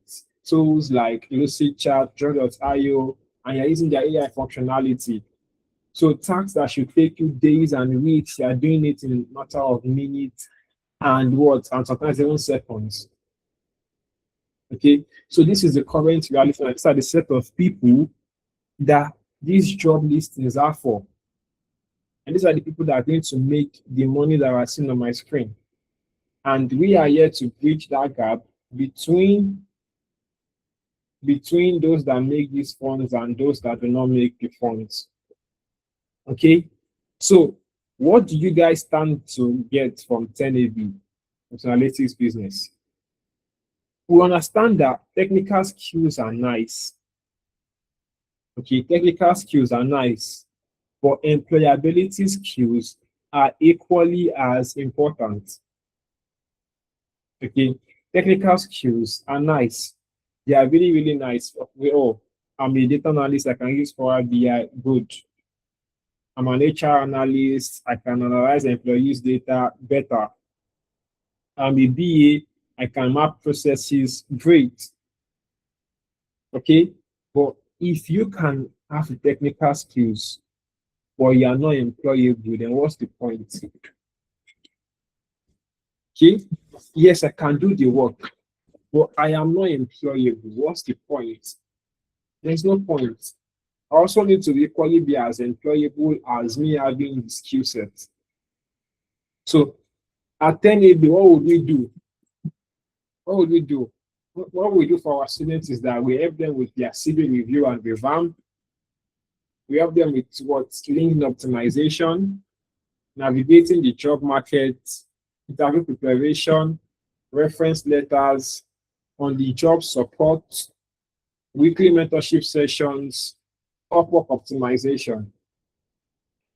A: tools like Lucidchart, Draw.io, and you're using their AI functionality. So tasks that should take you days and weeks, you are doing it in a matter of minutes and and sometimes even seconds. Okay, so this is the current reality. These are the set of people that these job listings are for. And these are the people that are going to make the money that are seen on my screen. And we are here to bridge that gap between those that make these funds and those that do not make the funds. Okay, so what do you guys stand to get from 10AB, analytics business? We understand that technical skills are nice. Okay, technical skills are nice, but employability skills are equally as important. Okay, technical skills are nice. They are really, really nice. I'm a data analyst, I can use Power BI, good. I'm an HR analyst, I can analyze employees' data better. I'm a BA, I can map processes, great. Okay, but if you can have the technical skills, but you are not employable, then what's the point? Okay, yes, I can do the work, but I am not employable. What's the point? There's no point. I also need to equally be as employable as me having the skill set. So at 10AB, what would we do? What would we do? What we do for our students is that we help them with their CV review and revamp. We help them with LinkedIn optimization, navigating the job market, interview preparation, reference letters, on the job support, weekly mentorship sessions, Upwork optimization.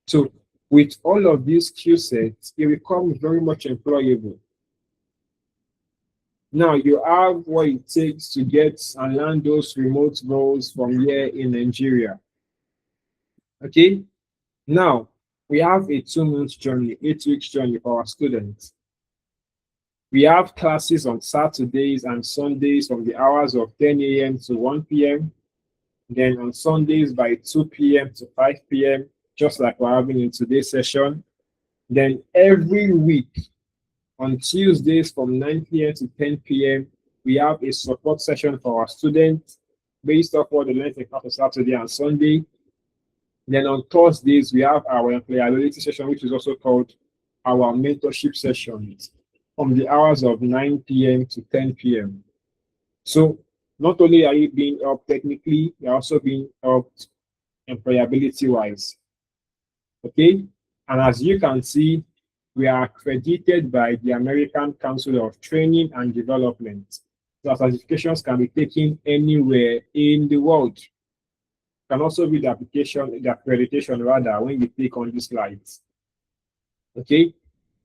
A: So with all of these skill sets, it becomes very much employable. Now you have what it takes to get and land those remote roles from here in Nigeria. Okay, now we have a 2-month journey, 8 weeks journey for our students. We have classes on Saturdays and Sundays from the hours of 10 a.m. to 1 p.m. Then on Sundays by 2 p.m. to 5 p.m., just like we're having in today's session. Then every week on Tuesdays from 9 p.m. to 10 p.m., we have a support session for our students based off what the learned on Saturday and Sunday. Then on Thursdays, we have our employability session, which is also called our mentorship sessions from the hours of 9 p.m. to 10 p.m. So not only are you being helped technically, you're also being helped employability-wise. Okay? And as you can see, we are accredited by the American Council of Training and Development. So certifications can be taken anywhere in the world. Can also be the accreditation rather, when you click on the slides. Okay?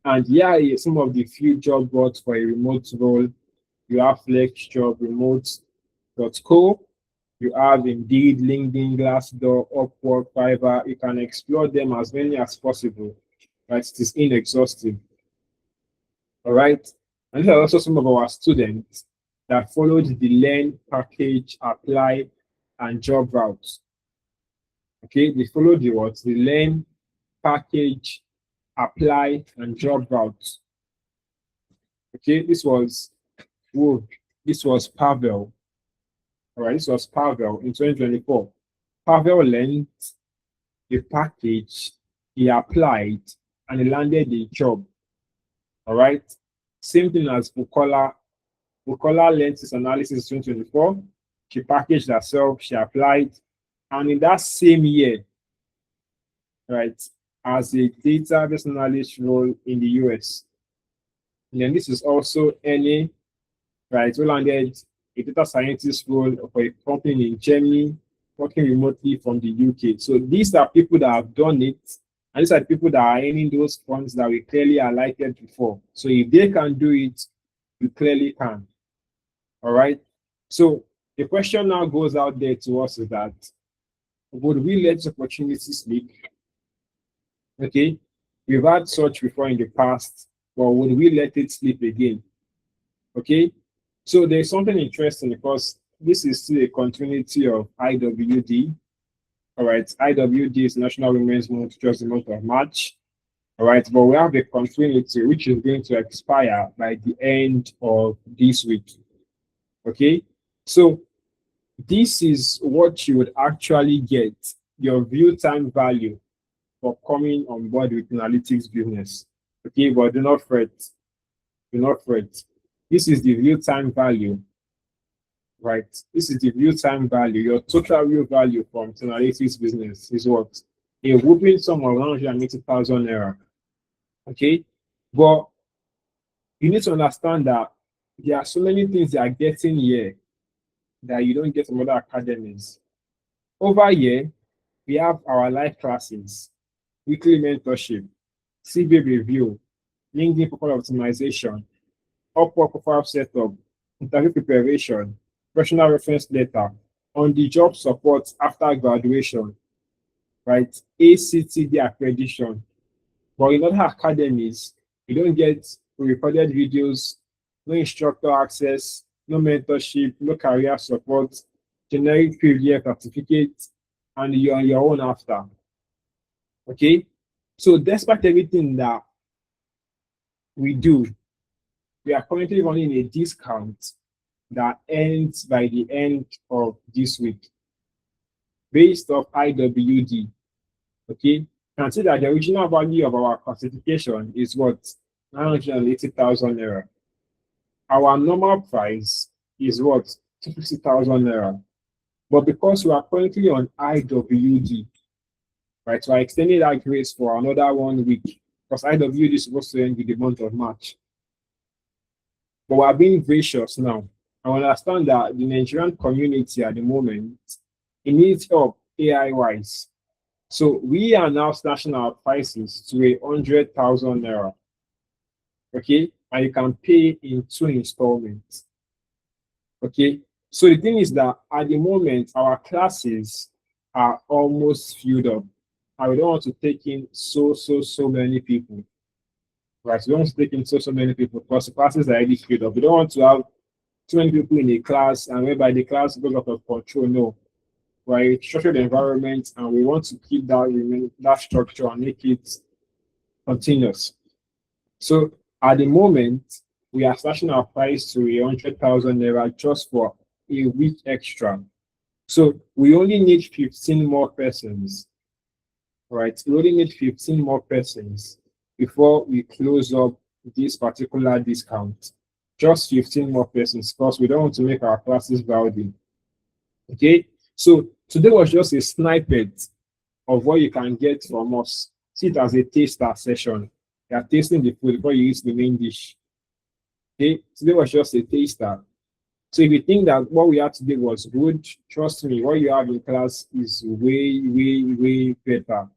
A: And here are some of the few job boards for a remote role. You have FlexJob, Remote.co. You have Indeed, LinkedIn, Glassdoor, Upwork, Fiverr. You can explore them as many as possible. Right? It is inexhaustive. All right. And these are also some of our students that followed the learn, package, apply, and job routes. Okay, they followed the what? The learn, package, apply, and job routes. Okay, this was who? This was Pavel. All right, this was Pavel in 2024. Pavel learned the package, he applied, and he landed the job. All right. Same thing as Bukola. Bukola learned this analysis in 2024. She packaged herself, she applied, and in that same year, right, as a database analyst role in the US. And then this is also any, right, who landed a data scientist role for a company in Germany, working remotely from the UK. So these are people that have done it, and these are the people that are earning those funds that we clearly highlighted before. So if they can do it, you clearly can. All right. So the question now goes out there to us is that would we let this opportunity sleep? Okay. We've had such before in the past, but would we let it sleep again? Okay. So there's something interesting because this is still a continuity of IWD. All right. IWD is National Women's Month, just the month of March. All right. But we have a continuity which is going to expire by the end of this week. Okay. So this is what you would actually get, your view time value for coming on board with analytics business. Okay, but do not fret. Do not fret. This is the view time value, right? This is the view time value. Your total real value from analytics business is what? A whooping sum of 180,000 naira. Okay, but you need to understand that there are so many things they are getting here that you don't get from other academies. Over here, we have our live classes, weekly mentorship, CV review, LinkedIn profile optimization, Upwork profile setup, interview preparation, professional reference letter, on-the-job support after graduation, right? ACTD accreditation. But in other academies, you don't get recorded videos, no instructor access, no mentorship, no career support, generic PDF certificate, and you're on your own after. Okay? So despite everything that we do, we are currently running a discount that ends by the end of this week based off IWD. Okay? Consider that the original value of our classification is what? 980,000 naira. Our normal price is what? 250,000 naira. But because we are currently on IWD, right, so I extended that grace for another 1 week because IWD is supposed to end with the month of March. But we are being gracious now. I understand that the Nigerian community at the moment, it needs help AI-wise. So we are now slashing our prices to 100,000 naira. Okay, and you can pay in 2 installments. Okay, so the thing is that at the moment, our classes are almost filled up. And we don't want to take in so many people. Right, so we don't want to take in so many people because the classes are already filled up. We don't want to have too many people in a class and whereby the class goes out of control. No, we're a structured environment and we want to keep that structure and make it continuous. So at the moment, we are slashing our price to 100,000 naira just for a week extra. So we only need 15 more persons. Right, we only need 15 more persons before we close up this particular discount. Just 15 more persons because we don't want to make our classes rowdy. Okay, so today was just a snippet of what you can get from us. See it as a taster session. You are tasting the food before you eat the main dish. Okay, today was just a taster. So if you think that what we had today was good, trust me, what you have in class is way better.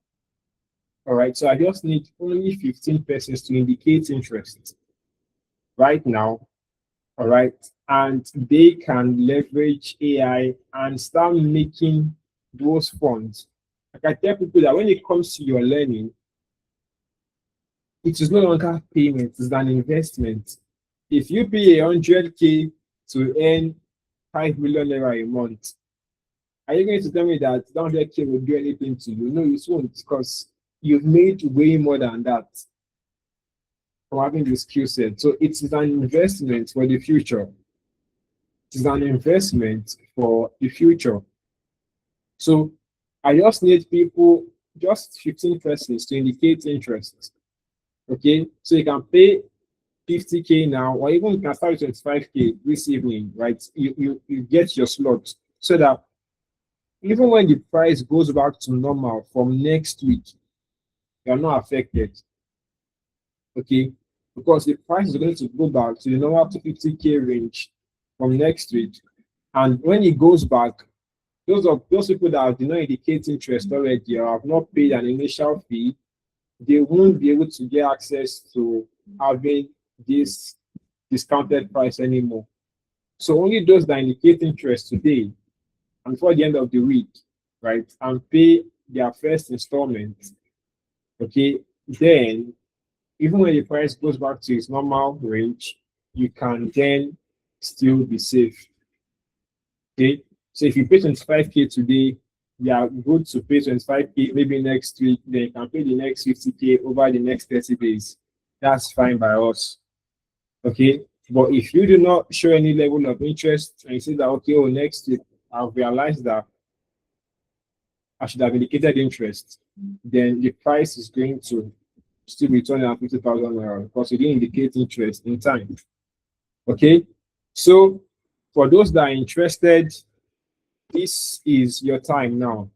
A: All right, so I just need only 15 persons to indicate interest right now. All right, and they can leverage AI and start making those funds. Like I tell people that when it comes to your learning, It is no longer payment, it's an investment. If you pay 100K to earn 5 million naira a month, are you going to tell me that 100K will do anything to you? No, it won't, because you've made way more than that from having the skill set. So it is an investment for the future. It is an investment for the future. So I just need people, just 15 persons to indicate interest. Okay, so you can pay 50K now, or even you can start with 25K this evening, right? You get your slot so that even when the price goes back to normal from next week, you are not affected. Okay, because the price is going to go back to the normal 250K range from next week. And when it goes back, those people that did not indicate interest already or have not paid an initial fee, they won't be able to get access to having this discounted price anymore. So only those that indicate interest today and before the end of the week, right, and pay their first installment, okay, then even when the price goes back to its normal range, you can then still be safe. Okay, so if you pay 25K today, you are good to pay 25K maybe next week, then you can pay the next 50K over the next 30 days. That's fine by us. Okay, but if you do not show any level of interest and you say that, okay, oh, next week I've realized that I should have indicated interest, then the price is going to still be 250,000 naira because you didn't indicate interest in time. Okay, so for those that are interested, this is your time now.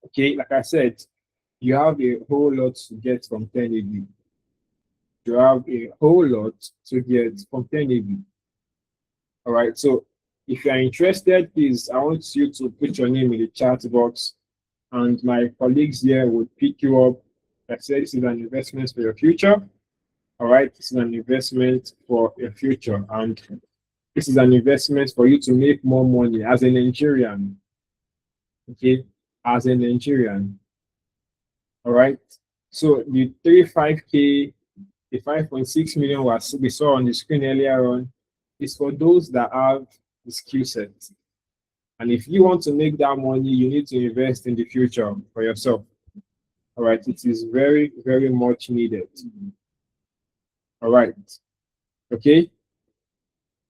A: Okay, like I said, you have a whole lot to get from 10AV. You have a whole lot to get from 10AV. All right, so if you are interested, please, I want you to put your name in the chat box and my colleagues here will pick you up. Like I said, this is an investment for your future. All right, this is an investment for your future. And this is an investment for you to make more money as a Nigerian. Okay, as a Nigerian. All right, so the 35K, the 5.6 million we saw on the screen earlier on is for those that have the skill set. And if you want to make that money, you need to invest in the future for yourself. All right, it is very, very much needed. All right, okay.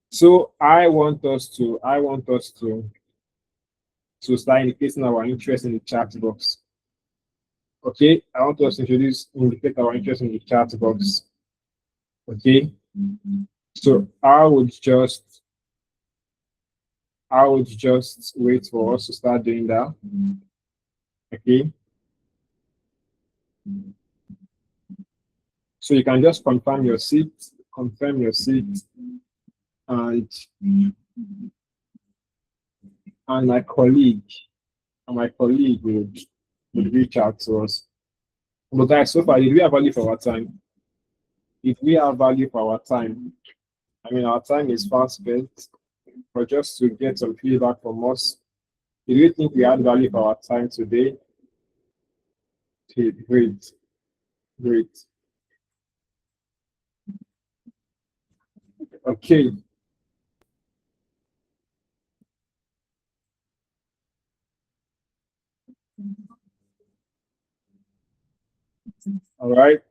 A: So I want us to start indicating our interest in the chat box. Okay, I want us to indicate our interest in the chat box. Okay, so I would just wait for us to start doing that. Okay, so you can just confirm your seat, and my colleague would reach out to us. But guys, so far, did we have value for our time? If we have value for our time, I mean, our time is fast spent, but just to get some feedback from us, do you think we had value for our time today? Okay, great. Okay. All right.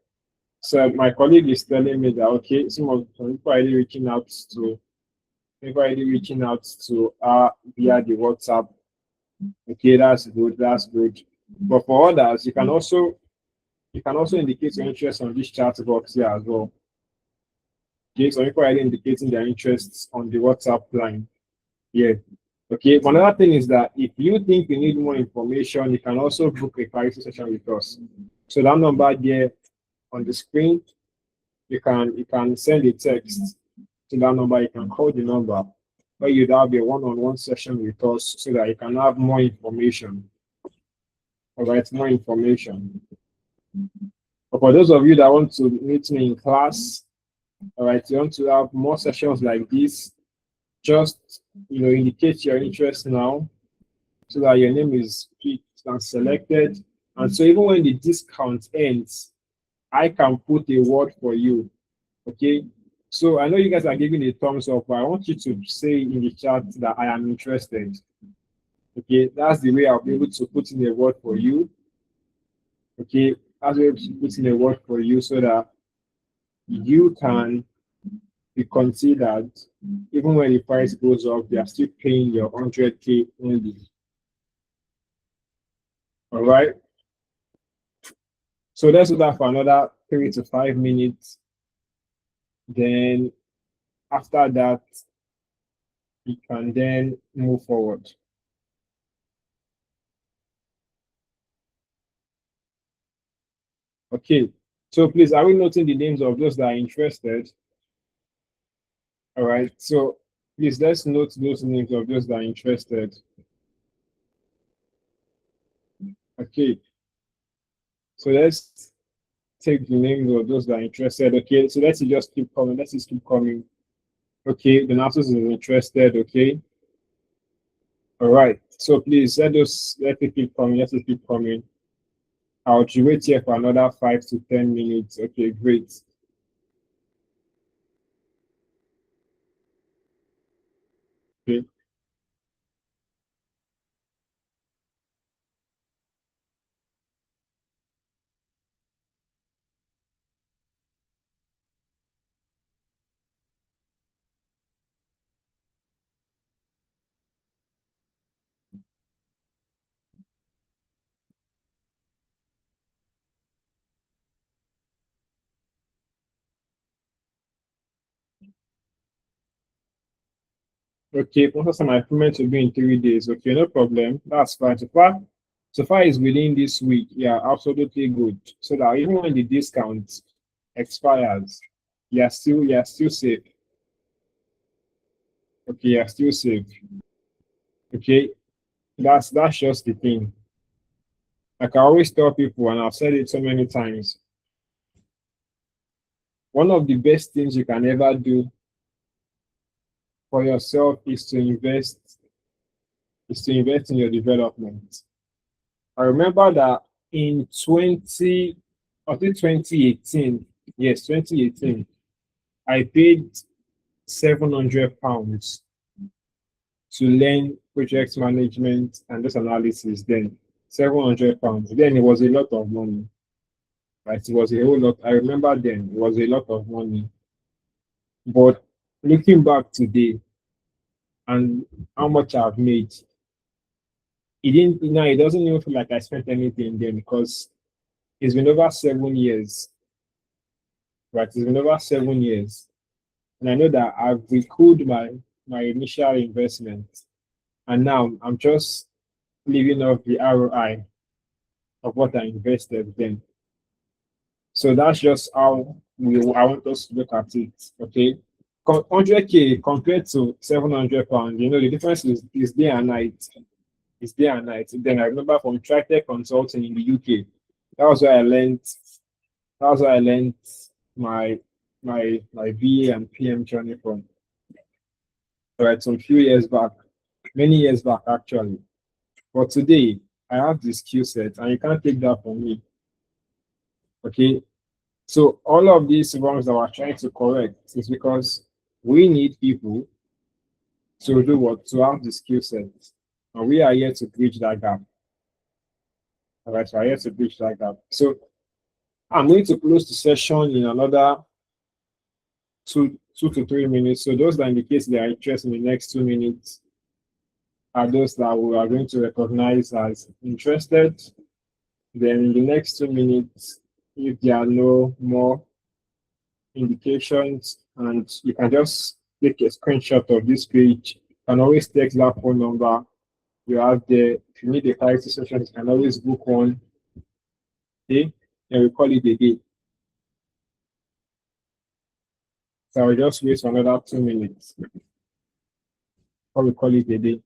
A: So my colleague is telling me that okay, some people are already reaching out to via the WhatsApp. Okay, that's good. But for others, you can also indicate your interest on this chat box here as well. Okay, so people are already indicating their interests on the WhatsApp line. Yeah. Okay. Another thing is that if you think you need more information, you can also book a clarity session with us. So that number there on the screen, you can send a text to that number. You can call the number, or you'd have a one-on-one session with us so that you can have more information. All right, more information. But for those of you that want to meet me in class, all right, you want to have more sessions like this, just indicate your interest now so that your name is picked and selected. And so even when the discount ends, I can put a word for you. Okay. So I know you guys are giving a thumbs up, but I want you to say in the chat that I am interested. Okay, that's the way I'll be able to put in a word for you. Okay, that's the way to put in a word for you so that you can be considered. Even when the price goes up, they are still paying your 100K only. All right. So let's do that for another 3 to 5 minutes. Then after that, we can then move forward. Okay. So please, are we noting the names of those that are interested? All right. So please, let's note those names of those that are interested. Okay. So let's take the names of those that are interested. Okay. So let's just keep coming. Let's just keep coming. Okay. The Nasus is interested. Okay. All right. So please let it keep coming. Let it keep coming. I'll wait here for another 5 to 10 minutes. Okay, great. Okay. Okay, most of my payment will be in 3 days. Okay, no problem. That's fine. So far is within this week. Yeah, absolutely good. So that even when the discount expires, you're still safe. Okay, you're still safe. Okay, that's just the thing. Like I always tell people, and I've said it so many times, one of the best things you can ever do for yourself is to invest in your development. I remember that in 2018, yes, 2018, I paid £700 to learn project management and this analysis then. £700. Then it was a lot of money. Right? It was a whole lot. I remember then it was a lot of money. But looking back today and how much I've made, it doesn't even feel like I spent anything then because it's been over 7 years, right? It's been over 7 years. And I know that I've recouped my initial investment. And now I'm just living off the ROI of what I invested then. So that's just how I want us to look at it. Okay. 100K compared to £700, the difference is day and night. It's day and night. Then I remember from Tritech Consulting in the UK. That was where I learned That's where I learned my my BA and PM journey from. Right, some few years back, many years back actually. But today I have the skill set and you can't take that from me. Okay. So all of these wrongs that we're trying to correct is because we need people to do what? To have the skill set. And we are here to bridge that gap. All right, so I'm here to bridge that gap. So I'm going to close the session in another 2 to 3 minutes. So those that indicate they are interested in the next 2 minutes are those that we are going to recognize as interested. Then in the next 2 minutes, if there are no more indications, and you can just take a screenshot of this page, you can always text that phone number you have there. If you need a clarity session, you can always book one. Okay, and we call it a day. So I will just wait for another 2 minutes. Or we call it a day.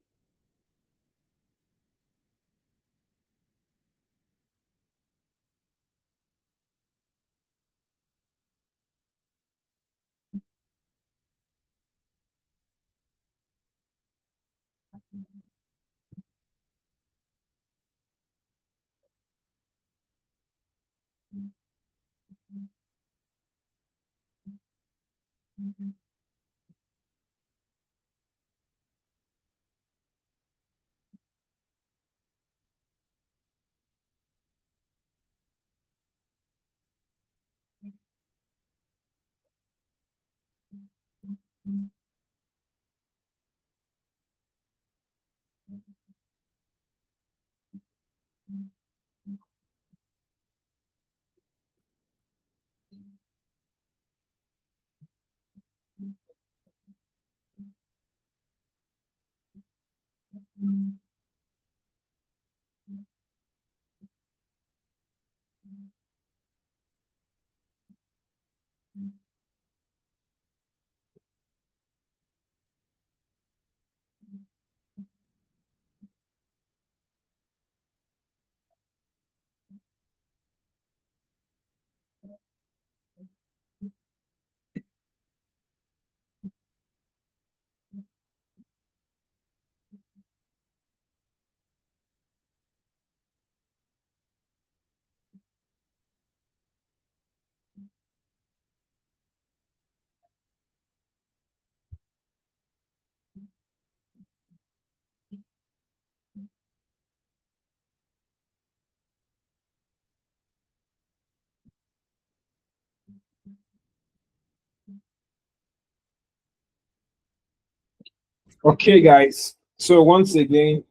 A: Okay, guys. So once again,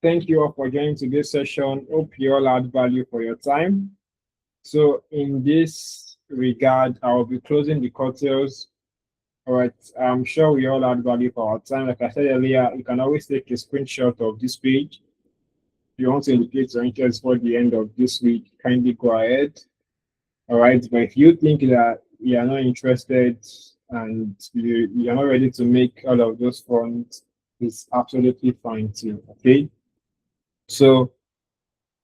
A: thank you all for joining today's session. Hope you all had value for your time. So in this regard, I will be closing the cocktails. All right. I'm sure we all had value for our time. Like I said earlier, you can always take a screenshot of this page. If you want to indicate your interest for the end of this week, kindly go ahead. All right. But if you think that you are not interested and you're not ready to make all of those funds, it's absolutely fine too. Okay. So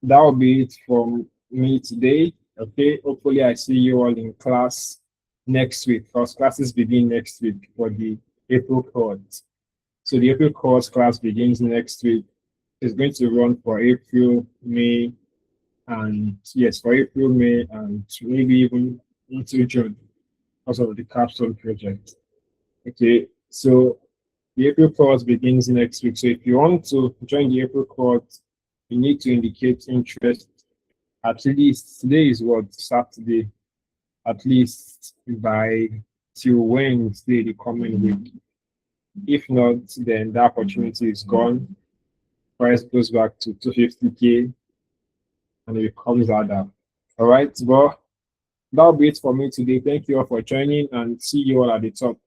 A: that will be it from me today. Okay. Hopefully, I see you all in class next week because classes begin next week for the April cohort. So the April course class begins next week. It's going to run for April, May, and yes, for April, May, and maybe even into June because of the capstone project. Okay, so the April course begins next week. So if you want to join the April course, you need to indicate interest at least today is what Saturday, at least by till Wednesday the coming week. If not, then the opportunity is gone. Price goes back to 250K and it becomes harder. All right, well, that'll be it for me today. Thank you all for joining and see you all at the top.